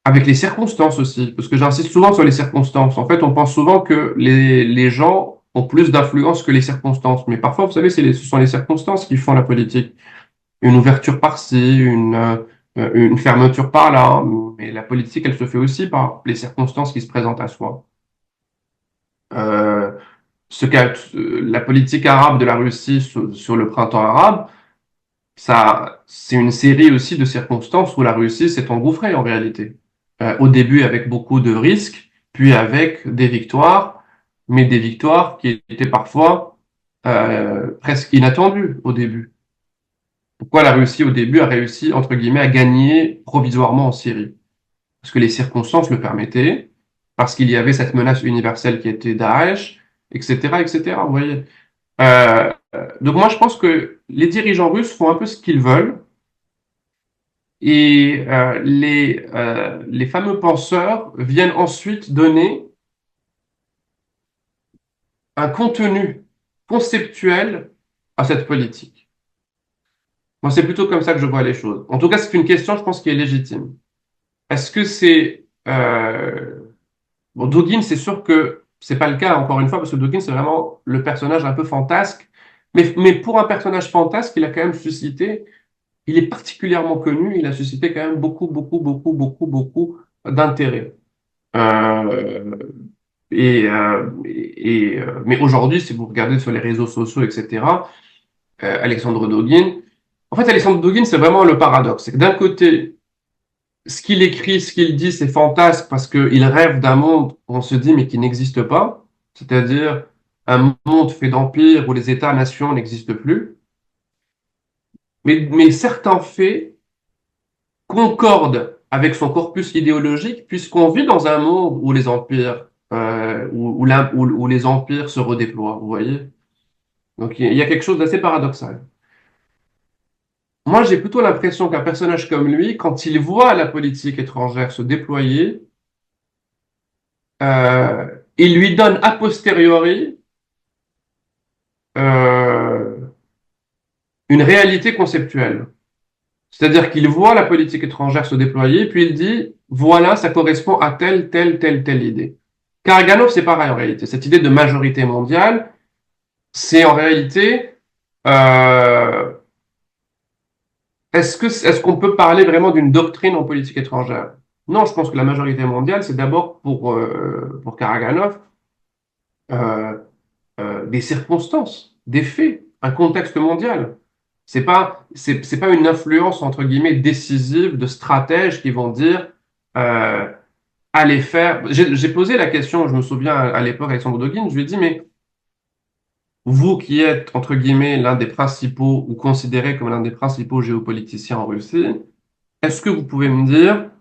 [SPEAKER 2] Avec les circonstances aussi, parce que j'insiste souvent sur les circonstances. En fait, on pense souvent que les gens ont plus d'influence que les circonstances. Mais parfois, vous savez, ce sont les circonstances qui font la politique. Une ouverture par-ci, une fermeture par-là. Mais la politique, elle se fait aussi par les circonstances qui se présentent à soi. Euh, la politique arabe de la Russie sur le printemps arabe, ça, c'est une série aussi de circonstances où la Russie s'est engouffrée en réalité. Au début avec beaucoup de risques, puis avec des victoires, mais des victoires qui étaient parfois presque inattendues au début. Pourquoi la Russie au début a réussi, entre guillemets, à gagner provisoirement en Syrie? Parce que les circonstances le permettaient, parce qu'il y avait cette menace universelle qui était Daesh, etc., etc. Vous voyez. Donc moi, je pense que les dirigeants russes font un peu ce qu'ils veulent, et les fameux penseurs viennent ensuite donner un contenu conceptuel à cette politique. Moi, c'est plutôt comme ça que je vois les choses. En tout cas, c'est une question, je pense, qui est légitime. Est-ce que c'est... Bon, Dugin, c'est sûr que c'est pas le cas, encore une fois, parce que Dugin, c'est vraiment le personnage un peu fantasque. Mais pour un personnage fantasque, il a quand même suscité, il est particulièrement connu, il a suscité quand même beaucoup d'intérêt. Euh, mais aujourd'hui, si vous regardez sur les réseaux sociaux, etc., Alexandre Dogin, en fait, Alexandre Dogin, c'est vraiment le paradoxe. C'est que d'un côté, ce qu'il écrit, ce qu'il dit, c'est fantasque parce qu'il rêve d'un monde où on se dit, mais qui n'existe pas, c'est-à-dire un monde fait d'empires où les États-nations n'existent plus. Mais certains faits concorde avec son corpus idéologique, puisqu'on vit dans un monde où les empires, où les empires se redéploient, vous voyez? Donc il y a quelque chose d'assez paradoxal. Moi, j'ai plutôt l'impression qu'un personnage comme lui, quand il voit la politique étrangère se déployer, euh, il lui donne a posteriori euh, une réalité conceptuelle. C'est-à-dire qu'il voit la politique étrangère se déployer, puis il dit, voilà, ça correspond à telle idée. Karaganov, c'est pareil en réalité. Cette idée de majorité mondiale, c'est en réalité, euh, est-ce qu'on peut parler vraiment d'une doctrine en politique étrangère? Non, je pense que la majorité mondiale, c'est d'abord pour Karaganov, euh, des circonstances, des faits, un contexte mondial. C'est pas une influence, entre guillemets, décisive de stratèges qui vont dire, euh, allez faire. J'ai posé la question, je me souviens à l'époque, Alexandre Dogin, je lui ai dit, mais vous qui êtes, entre guillemets, l'un des principaux, ou considéré comme l'un des principaux géopoliticiens en Russie, est-ce que vous pouvez me dire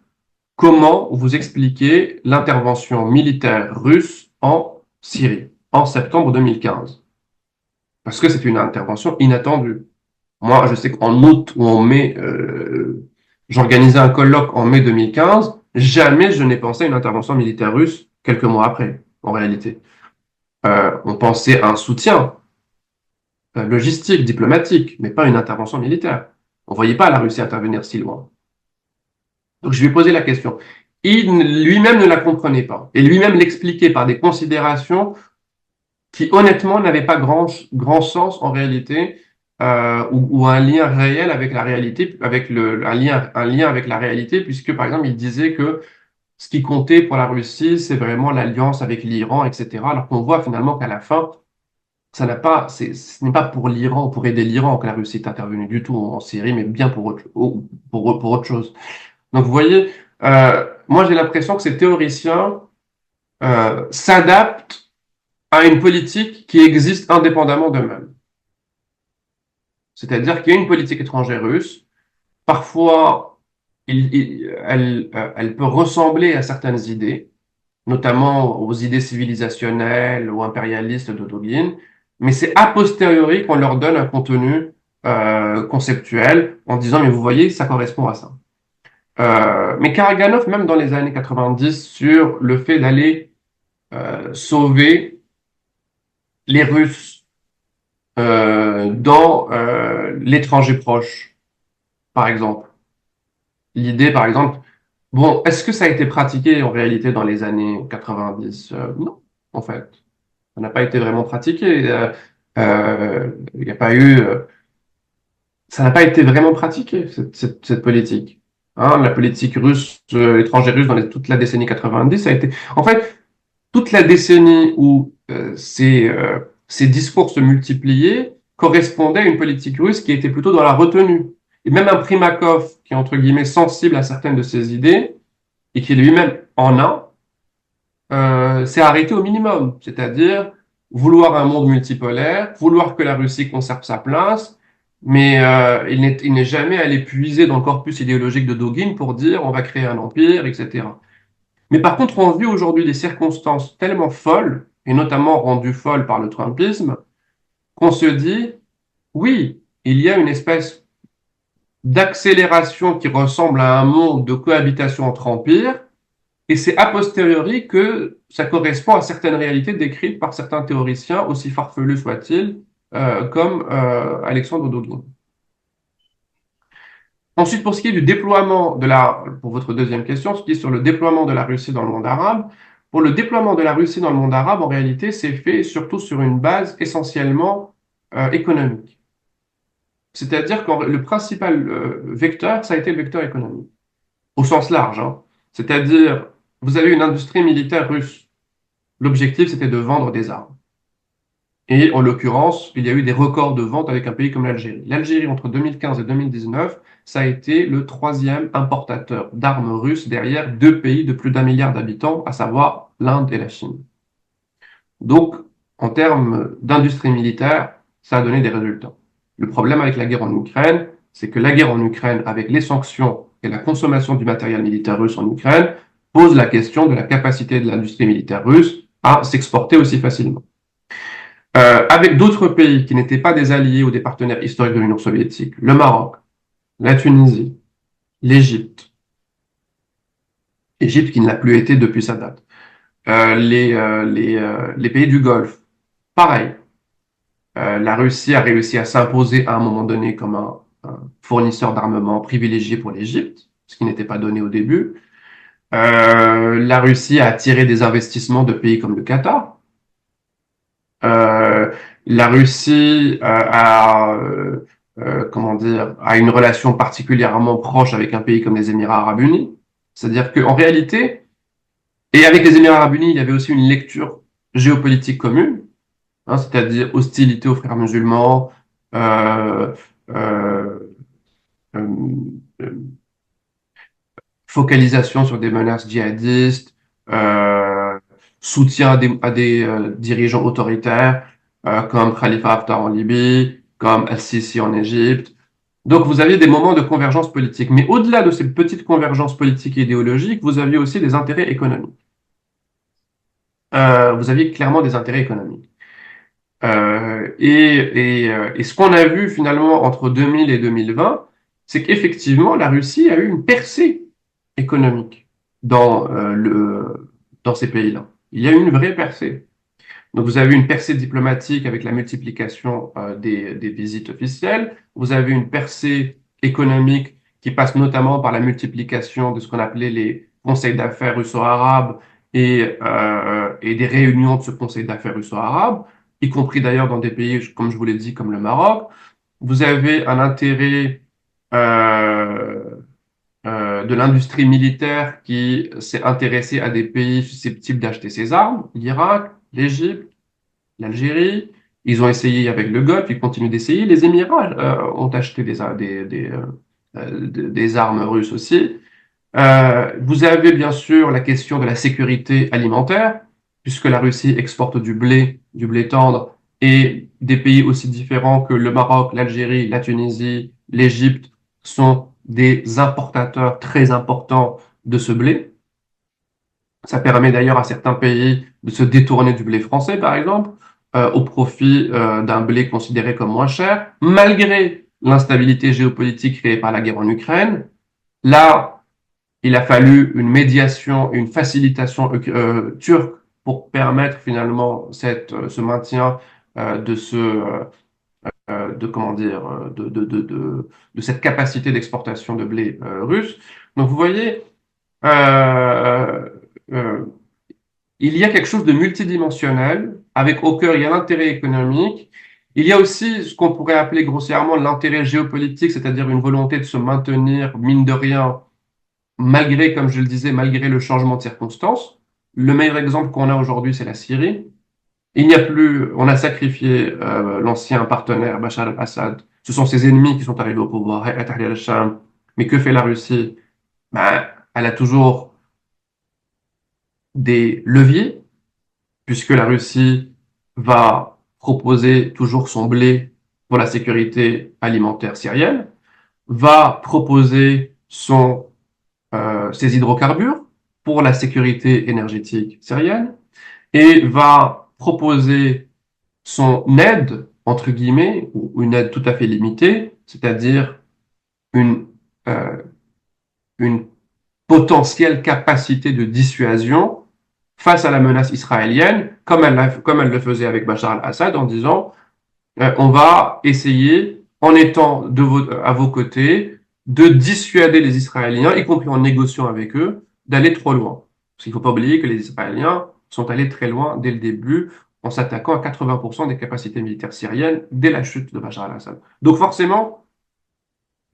[SPEAKER 2] comment vous expliquez l'intervention militaire russe en Syrie en septembre 2015? Parce que c'est une intervention inattendue. Moi, je sais qu'en août ou en mai, j'organisais un colloque en mai 2015. Jamais je n'ai pensé à une intervention militaire russe quelques mois après, en réalité. On pensait à un soutien logistique, diplomatique, mais pas une intervention militaire. On ne voyait pas la Russie intervenir si loin. Donc je lui ai posé la question. Lui-même ne la comprenait pas. Et lui-même l'expliquait par des considérations qui honnêtement n'avaient pas grand sens en réalité, ou un lien réel avec la réalité, un lien avec la réalité, puisque par exemple il disait que ce qui comptait pour la Russie, c'est vraiment l'alliance avec l'Iran, etc. Alors qu'on voit finalement qu'à la fin, ce n'est pas pour l'Iran, pour aider l'Iran que la Russie est intervenue du tout en Syrie, mais bien pour autre chose. Donc vous voyez, moi j'ai l'impression que ces théoriciens s'adaptent à une politique qui existe indépendamment d'eux-mêmes. C'est-à-dire qu'il y a une politique étrangère russe. Parfois, elle peut ressembler à certaines idées, notamment aux idées civilisationnelles ou impérialistes de Dugin, mais c'est a posteriori qu'on leur donne un contenu conceptuel en disant, mais vous voyez, ça correspond à ça. Mais Karaganov, même dans les années 90, sur le fait d'aller sauver les Russes dans l'étranger proche, par exemple. L'idée, par exemple, bon, est-ce que ça a été pratiqué en réalité dans les années 90? Non, en fait. Ça n'a pas été vraiment pratiqué. Il n'y a pas eu, ça n'a pas été vraiment pratiqué, cette politique. Hein, la politique russe, étrangère russe dans toute la décennie 90, ça a été, en fait, toute la décennie où ces discours se multipliaient correspondait à une politique russe qui était plutôt dans la retenue. Et même un Primakov, qui est entre guillemets sensible à certaines de ces idées, et qui lui-même en a, s'est arrêté au minimum, c'est-à-dire vouloir un monde multipolaire, vouloir que la Russie conserve sa place, mais il n'est jamais allé puiser dans le corpus idéologique de Dugin pour dire on va créer un empire, etc. Mais par contre, on vit aujourd'hui des circonstances tellement folles, et notamment rendues folles par le Trumpisme, qu'on se dit, oui, il y a une espèce d'accélération qui ressemble à un monde de cohabitation entre empires, et c'est a posteriori que ça correspond à certaines réalités décrites par certains théoriciens, aussi farfelus soient-ils, comme Alexandre Dugin. Ensuite, pour ce qui est du déploiement pour votre deuxième question, ce qui est sur le déploiement de la Russie dans le monde arabe, pour le déploiement de la Russie dans le monde arabe, en réalité, c'est fait surtout sur une base essentiellement économique. C'est-à-dire que le principal vecteur, ça a été le vecteur économique, au sens large, hein. C'est-à-dire, vous avez une industrie militaire russe. L'objectif, c'était de vendre des armes. Et en l'occurrence, il y a eu des records de vente avec un pays comme l'Algérie. L'Algérie, entre 2015 et 2019, ça a été le troisième importateur d'armes russes derrière deux pays de plus d'1 milliard d'habitants, à savoir l'Inde et la Chine. Donc, en termes d'industrie militaire, ça a donné des résultats. Le problème avec la guerre en Ukraine, c'est que la guerre en Ukraine, avec les sanctions et la consommation du matériel militaire russe en Ukraine, pose la question de la capacité de l'industrie militaire russe à s'exporter aussi facilement. Avec d'autres pays qui n'étaient pas des alliés ou des partenaires historiques de l'Union soviétique, le Maroc, la Tunisie, l'Égypte, Égypte qui ne l'a plus été depuis sa date, les pays du Golfe, pareil. La Russie a réussi à s'imposer à un moment donné comme un fournisseur d'armement privilégié pour l'Égypte, ce qui n'était pas donné au début. La Russie a attiré des investissements de pays comme le Qatar. La Russie comment dire, a une relation particulièrement proche avec un pays comme les Émirats Arabes Unis. C'est-à-dire qu'en réalité, et avec les Émirats Arabes Unis, il y avait aussi une lecture géopolitique commune, hein, c'est-à-dire hostilité aux frères musulmans, euh, euh, euh, focalisation sur des menaces djihadistes, soutien à des dirigeants autoritaires comme Khalifa Haftar en Libye, comme Al-Sisi en Égypte. Donc, vous aviez des moments de convergence politique. Mais au-delà de ces petites convergences politiques et idéologiques, vous aviez aussi des intérêts économiques. Vous aviez clairement des intérêts économiques. Et ce qu'on a vu finalement entre 2000 et 2020, c'est qu'effectivement, la Russie a eu une percée économique dans ces pays-là. Il y a eu une vraie percée. Donc, vous avez une percée diplomatique avec la multiplication des visites officielles. Vous avez une percée économique qui passe notamment par la multiplication de ce qu'on appelait les conseils d'affaires russo-arabes et des réunions de ce conseil d'affaires russo-arabe, y compris d'ailleurs dans des pays, comme je vous l'ai dit, comme le Maroc. Vous avez un intérêt euh, de l'industrie militaire qui s'est intéressé à des pays susceptibles d'acheter ses armes, l'Irak, l'Égypte, l'Algérie. Ils ont essayé avec le Golfe, ils continuent d'essayer. Les Émirats ont acheté des armes russes aussi. Vous avez bien sûr la question de la sécurité alimentaire, puisque la Russie exporte du blé tendre, et des pays aussi différents que le Maroc, l'Algérie, la Tunisie, l'Égypte sont des importateurs très importants de ce blé. Ça permet d'ailleurs à certains pays de se détourner du blé français, par exemple, au profit d'un blé considéré comme moins cher, malgré l'instabilité géopolitique créée par la guerre en Ukraine. Là, il a fallu une médiation, une facilitation turque pour permettre finalement ce maintien de comment dire, de cette capacité d'exportation de blé russe. Donc vous voyez, euh, euh, il y a quelque chose de multidimensionnel, avec au cœur, il y a l'intérêt économique. Il y a aussi ce qu'on pourrait appeler grossièrement l'intérêt géopolitique, c'est-à-dire une volonté de se maintenir, mine de rien, malgré, comme je le disais, malgré le changement de circonstances. Le meilleur exemple qu'on a aujourd'hui, c'est la Syrie. Il n'y a plus, on a sacrifié l'ancien partenaire Bachar al-Assad. Ce sont ses ennemis qui sont arrivés au pouvoir, Hayat Tahrir al-Sham. Mais que fait la Russie? Ben, elle a toujours des leviers, puisque la Russie va proposer toujours son blé pour la sécurité alimentaire syrienne, va proposer ses hydrocarbures pour la sécurité énergétique syrienne, et va proposer son aide, entre guillemets, ou une aide tout à fait limitée, c'est-à-dire une, euh, une potentielle capacité de dissuasion face à la menace israélienne, comme elle le faisait avec Bachar al-Assad, en disant on va essayer, en étant à vos côtés, de dissuader les Israéliens, y compris en négociant avec eux, d'aller trop loin. Parce qu'il ne faut pas oublier que les Israéliens sont allés très loin dès le début, en s'attaquant à 80% des capacités militaires syriennes dès la chute de Bachar al-Assad. Donc forcément,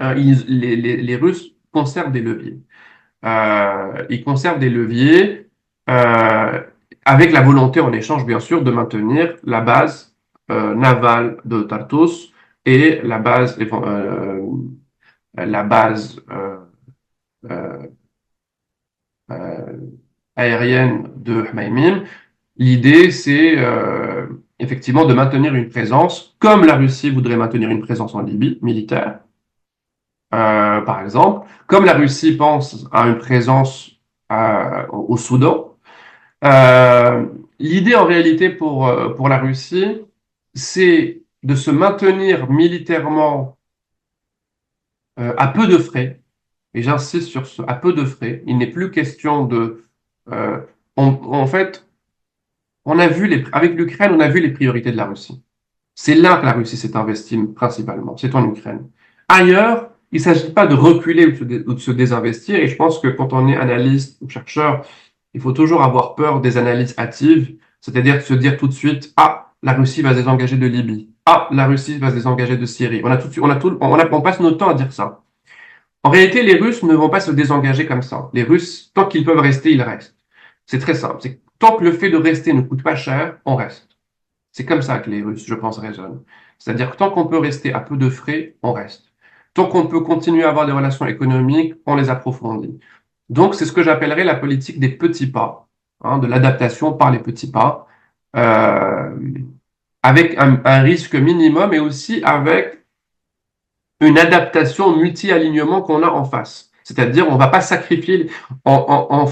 [SPEAKER 2] les Russes conservent des leviers. Ils conservent des leviers euh, avec la volonté en échange, bien sûr, de maintenir la base navale de Tartus et la base euh, euh, aérienne de Hmaïmim. L'idée, c'est effectivement de maintenir une présence, comme la Russie voudrait maintenir une présence en Libye, militaire, par exemple, comme la Russie pense à une présence au Soudan. Euh, L'idée en réalité pour la Russie, c'est de se maintenir militairement à peu de frais, et j'insiste sur ce à peu de frais. Il n'est plus question de... euh, en fait, avec l'Ukraine, on a vu les priorités de la Russie. C'est là que la Russie s'est investie principalement, c'est en Ukraine. Ailleurs, il ne s'agit pas de reculer ou de se désinvestir, et je pense que quand on est analyste ou chercheur, il faut toujours avoir peur des analyses hâtives, c'est-à-dire de se dire tout de suite, ah, la Russie va se désengager de Libye, ah, la Russie va se désengager de Syrie. On passe notre temps à dire ça. En réalité, les Russes ne vont pas se désengager comme ça. Les Russes, tant qu'ils peuvent rester, ils restent. C'est très simple. C'est tant que le fait de rester ne coûte pas cher, on reste. C'est comme ça que les Russes, je pense, raisonnent. C'est-à-dire que tant qu'on peut rester à peu de frais, on reste. Tant qu'on peut continuer à avoir des relations économiques, on les approfondit. Donc, c'est ce que j'appellerais la politique des petits pas, hein, de l'adaptation par les petits pas, euh, avec un risque minimum et aussi avec une adaptation multi-alignement qu'on a en face. C'est-à-dire, on ne va pas sacrifier, en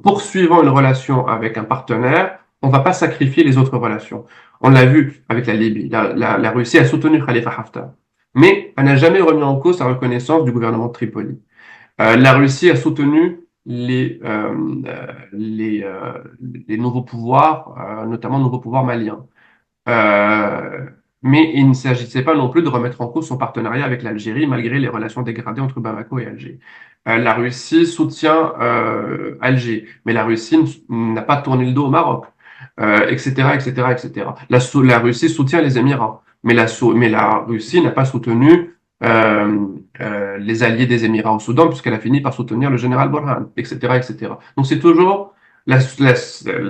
[SPEAKER 2] poursuivant une relation avec un partenaire, on ne va pas sacrifier les autres relations. On l'a vu avec la Libye. La Russie a soutenu Khalifa Haftar, mais elle n'a jamais remis en cause sa reconnaissance du gouvernement de Tripoli. La Russie a soutenu les nouveaux pouvoirs, notamment le nouveau pouvoir malien. Euh, mais il ne s'agissait pas non plus de remettre en cause son partenariat avec l'Algérie, malgré les relations dégradées entre Bamako et Alger. La Russie soutient Alger, mais la Russie n'a pas tourné le dos au Maroc, etc., etc., etc. La Russie soutient les Émirats, mais la Russie n'a pas soutenu les alliés des Émirats au Soudan, puisqu'elle a fini par soutenir le général Borhan, etc., etc. Donc c'est toujours la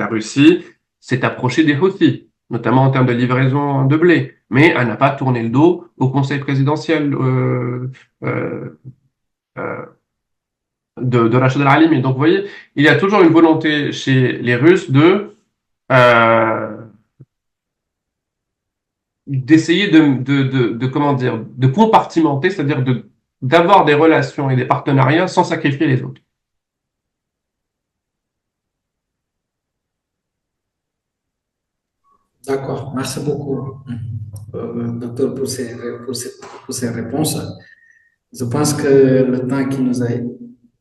[SPEAKER 2] Russie s'est approchée des Houthis, notamment en termes de livraison de blé, mais elle n'a pas tourné le dos au conseil présidentiel euh, euh, de Rachid al-Alimi. Donc, vous voyez, il y a toujours une volonté chez les Russes euh, d'essayer comment dire, de compartimenter, c'est-à-dire d'avoir des relations et des partenariats sans sacrifier les autres.
[SPEAKER 1] D'accord, merci beaucoup, docteur, pour ces réponses. Je pense que le temps qui nous a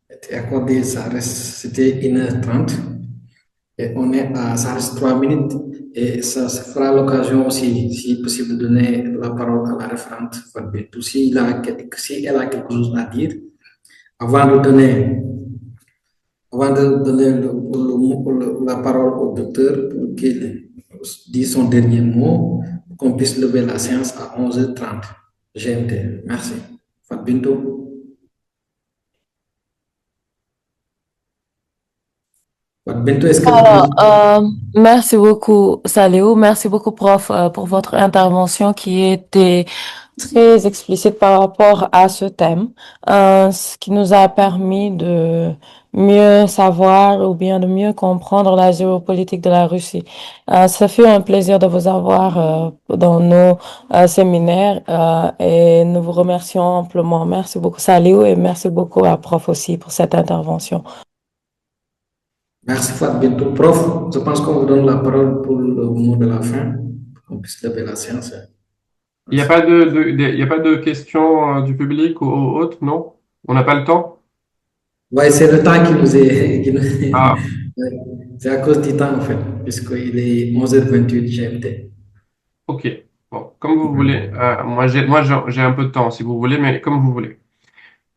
[SPEAKER 1] été accordé, c'était 1h30 et ça reste 3 minutes et ça fera l'occasion aussi, si possible, de donner la parole à la référente Fatou, si elle a quelque chose à dire, avant de donner, avant de donner la parole au docteur pour qu'il dise son dernier mot, pour qu'on puisse lever la séance à 11h30 GMT. Merci. Fatou, est-ce que tu peux...
[SPEAKER 3] Alors, merci beaucoup, Saléo. Merci beaucoup, prof, pour votre intervention qui était très explicite par rapport à ce thème, ce qui nous a permis de mieux savoir ou bien de mieux comprendre la géopolitique de la Russie. Ça fut un plaisir de vous avoir dans nos séminaires et nous vous remercions amplement. Merci beaucoup, Saléo, et merci beaucoup à prof aussi pour cette intervention.
[SPEAKER 1] Merci Fat Bintou. Prof, je pense qu'on vous donne la parole pour le mot de la fin, pour qu'on puisse lever la séance.
[SPEAKER 2] Il n'y a
[SPEAKER 1] Merci.
[SPEAKER 2] pas il y a pas de questions du public ou autres, non? On n'a pas le temps?
[SPEAKER 1] Ouais, c'est le temps qui nous est.
[SPEAKER 2] Ah,
[SPEAKER 1] Ouais, c'est à cause du temps, en fait, puisqu'il est 11h28 GMT.
[SPEAKER 2] ok. Bon, comme vous voulez. Moi, j'ai un peu de temps, si vous voulez, mais comme vous voulez.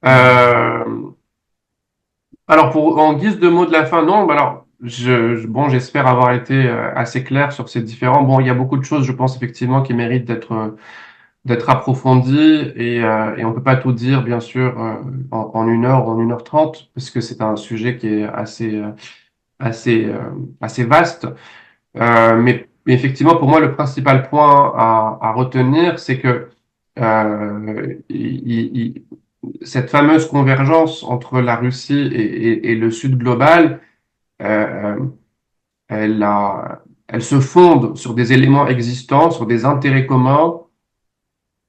[SPEAKER 2] Euh, alors, en guise de mot de la fin, non, bah alors, bon, j'espère avoir été assez clair sur ces différents. Bon, il y a beaucoup de choses, je pense, effectivement, qui méritent d'être approfondies et on peut pas tout dire, bien sûr, en 1 heure ou en 1h30, parce que c'est un sujet qui est assez, assez vaste. Mais effectivement, pour moi, le principal point à retenir, c'est que cette fameuse convergence entre la Russie et le Sud global, euh, elle se fonde sur des éléments existants, sur des intérêts communs,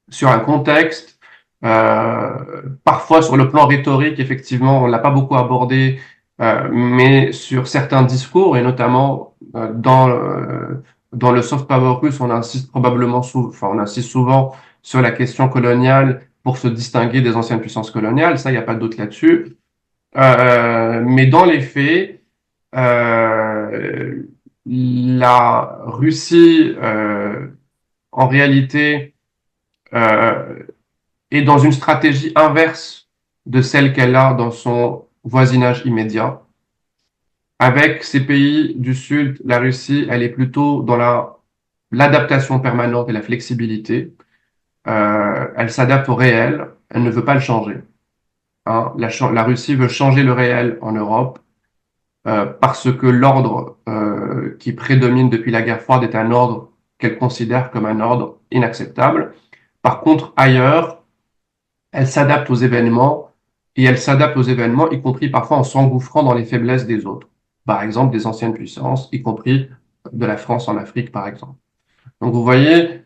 [SPEAKER 2] sur un contexte, parfois sur le plan rhétorique, effectivement, on l'a pas beaucoup abordé, mais sur certains discours, et notamment dans le soft power russe, on insiste on insiste souvent sur la question coloniale pour se distinguer des anciennes puissances coloniales, ça, il n'y a pas de doute là-dessus. Mais dans les faits, la Russie, en réalité, euh, est dans une stratégie inverse de celle qu'elle a dans son voisinage immédiat. Avec ces pays du Sud, la Russie, elle est plutôt dans l'adaptation permanente et la flexibilité. Elle s'adapte au réel, elle ne veut pas le changer. Hein. La Russie veut changer le réel en Europe parce que l'ordre qui prédomine depuis la guerre froide est un ordre qu'elle considère comme un ordre inacceptable. Par contre, ailleurs, elle s'adapte aux événements et elle s'adapte aux événements, y compris parfois en s'engouffrant dans les faiblesses des autres. Par exemple, des anciennes puissances, y compris de la France en Afrique, par exemple. Donc, vous voyez,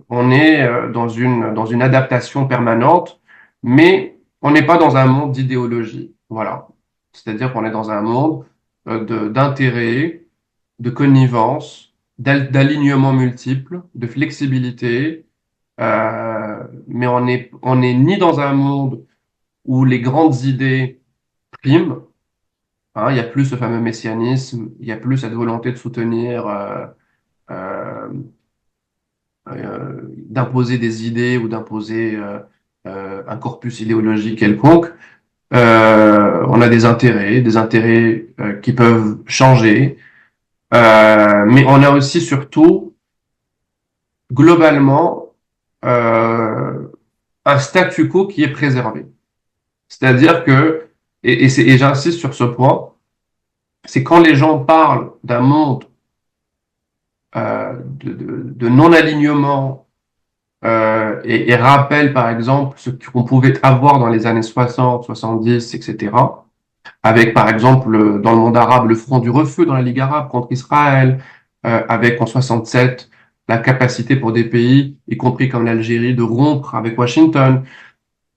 [SPEAKER 2] on est dans une adaptation permanente, mais on n'est pas dans un monde d'idéologie. Voilà. C'est-à-dire qu'on est dans un monde d'intérêts, de connivence, d'alignements multiples, de flexibilité, mais on est ni dans un monde où les grandes idées priment, hein, il y a plus ce fameux messianisme, il y a plus cette volonté de soutenir, euh, d'imposer des idées ou d'imposer un corpus idéologique quelconque. On a des intérêts qui peuvent changer, mais on a aussi surtout globalement euh, un statu quo qui est préservé. C'est-à-dire que, et j'insiste sur ce point, c'est quand les gens parlent d'un monde de non-alignement et rappellent par exemple ce qu'on pouvait avoir dans les années 60, 70, etc., avec par exemple dans le monde arabe le front du refus dans la Ligue arabe contre Israël, avec en 67 la capacité pour des pays, y compris comme l'Algérie, de rompre avec Washington.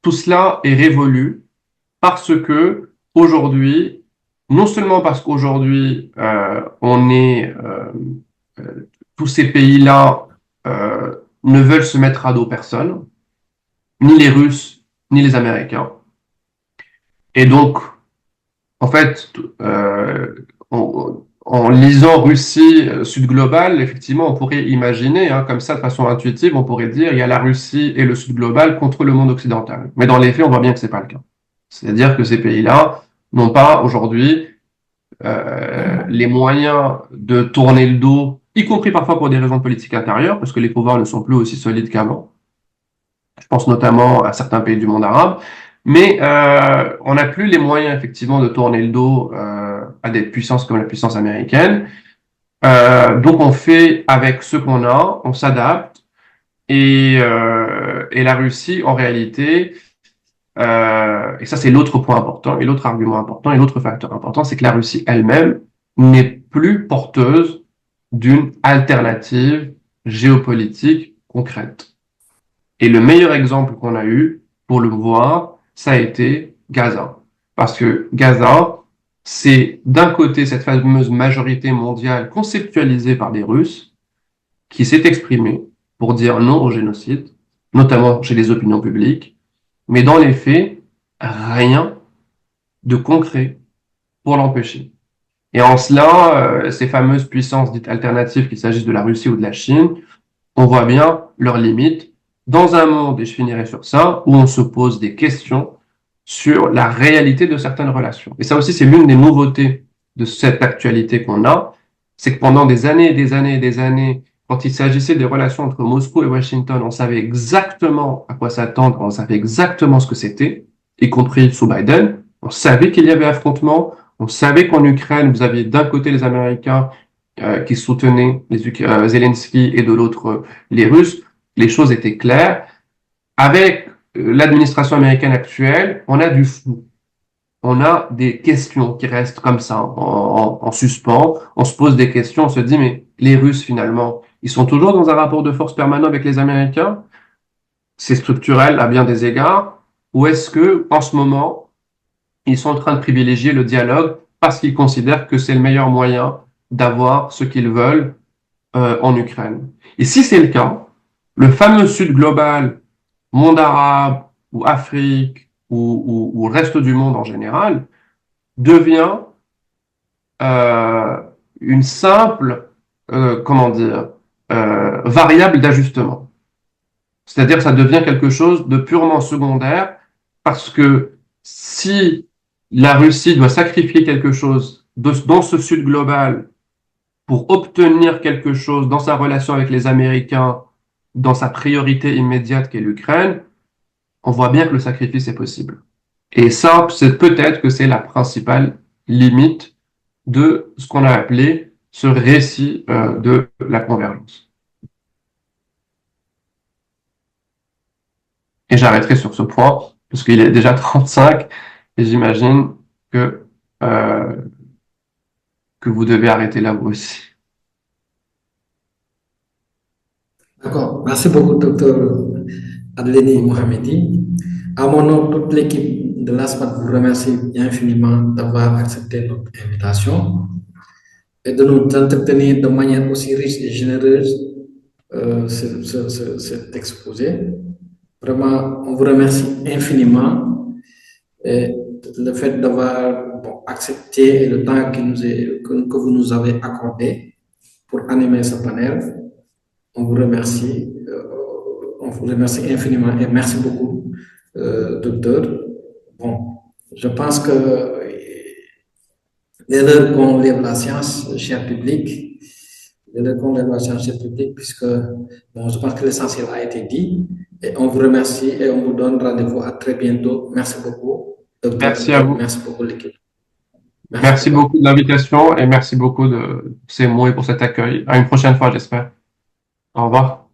[SPEAKER 2] Tout cela est révolu parce que aujourd'hui, non seulement parce qu'aujourd'hui on est tous ces pays-là ne veulent se mettre à dos personne, ni les Russes, ni les Américains. Et donc, en fait, en lisant Russie, Sud global, effectivement, on pourrait imaginer, hein, comme ça, de façon intuitive, on pourrait dire il y a la Russie et le Sud global contre le monde occidental. Mais dans les faits, on voit bien que c'est pas le cas. C'est-à-dire que ces pays-là n'ont pas aujourd'hui les moyens de tourner le dos, y compris parfois pour des raisons politiques intérieures, parce que les pouvoirs ne sont plus aussi solides qu'avant. Je pense notamment à certains pays du monde arabe. Mais on n'a plus les moyens, effectivement, de tourner le dos à des puissances comme la puissance américaine. Donc, on fait avec ce qu'on a, on s'adapte. Et la Russie, en réalité, et ça, c'est l'autre point important, et l'autre argument important, et l'autre facteur important, c'est que la Russie elle-même n'est plus porteuse d'une alternative géopolitique concrète. Et le meilleur exemple qu'on a eu pour le voir, ça a été Gaza. Parce que Gaza, c'est d'un côté cette fameuse majorité mondiale conceptualisée par les Russes qui s'est exprimée pour dire non au génocide, notamment chez les opinions publiques, mais dans les faits, rien de concret pour l'empêcher. Et en cela, ces fameuses puissances dites alternatives, qu'il s'agisse de la Russie ou de la Chine, on voit bien leurs limites dans un monde, et je finirai sur ça, où on se pose des questions sur la réalité de certaines relations. Et ça aussi, c'est l'une des nouveautés de cette actualité qu'on a, c'est que pendant des années et des années et des années, quand il s'agissait des relations entre Moscou et Washington, on savait exactement à quoi s'attendre, on savait exactement ce que c'était, y compris sous Biden. On savait qu'il y avait affrontement, on savait qu'en Ukraine, vous aviez d'un côté les Américains qui soutenaient Zelensky et de l'autre les Russes. Les choses étaient claires. Avec l'administration américaine actuelle, on a du flou. On a des questions qui restent comme ça, en suspens. On se pose des questions, on se dit, mais les Russes, finalement, ils sont toujours dans un rapport de force permanent avec les Américains? C'est structurel à bien des égards. Ou est-ce que, en ce moment, ils sont en train de privilégier le dialogue parce qu'ils considèrent que c'est le meilleur moyen d'avoir ce qu'ils veulent en Ukraine? Et si c'est le cas, le fameux Sud global, monde arabe ou Afrique ou le reste du monde en général, devient euh, une simple, comment dire, variable d'ajustement. C'est-à-dire que ça devient quelque chose de purement secondaire parce que si la Russie doit sacrifier quelque chose dans ce Sud global pour obtenir quelque chose dans sa relation avec les Américains, dans sa priorité immédiate qui est l'Ukraine, on voit bien que le sacrifice est possible. Et ça, c'est peut-être que c'est la principale limite de ce qu'on a appelé ce récit de la convergence. Et j'arrêterai sur ce point, parce qu'il est déjà 35, et j'imagine euh, que vous devez arrêter là vous aussi.
[SPEAKER 1] D'accord. Merci beaucoup, docteur Adleni Mohamedi. À mon nom, toute l'équipe de l'ASPAD vous remercie infiniment d'avoir accepté notre invitation et de nous entretenir de manière aussi riche et généreuse cet exposé. Vraiment, on vous remercie infiniment et le fait d'avoir accepté le temps que vous nous avez accordé pour animer ce panel. On vous remercie infiniment et merci beaucoup, docteur. Bon, je pense que dès lors qu'on lève la science, cher public, puisque bon, je pense que l'essentiel a été dit. Et on vous remercie et on vous donne rendez-vous à très bientôt. Merci beaucoup, docteur.
[SPEAKER 2] Merci à vous.
[SPEAKER 1] Merci beaucoup, l'équipe.
[SPEAKER 2] Merci beaucoup de l'invitation et merci beaucoup de ces mots et pour cet accueil. À une prochaine fois, j'espère. Au revoir.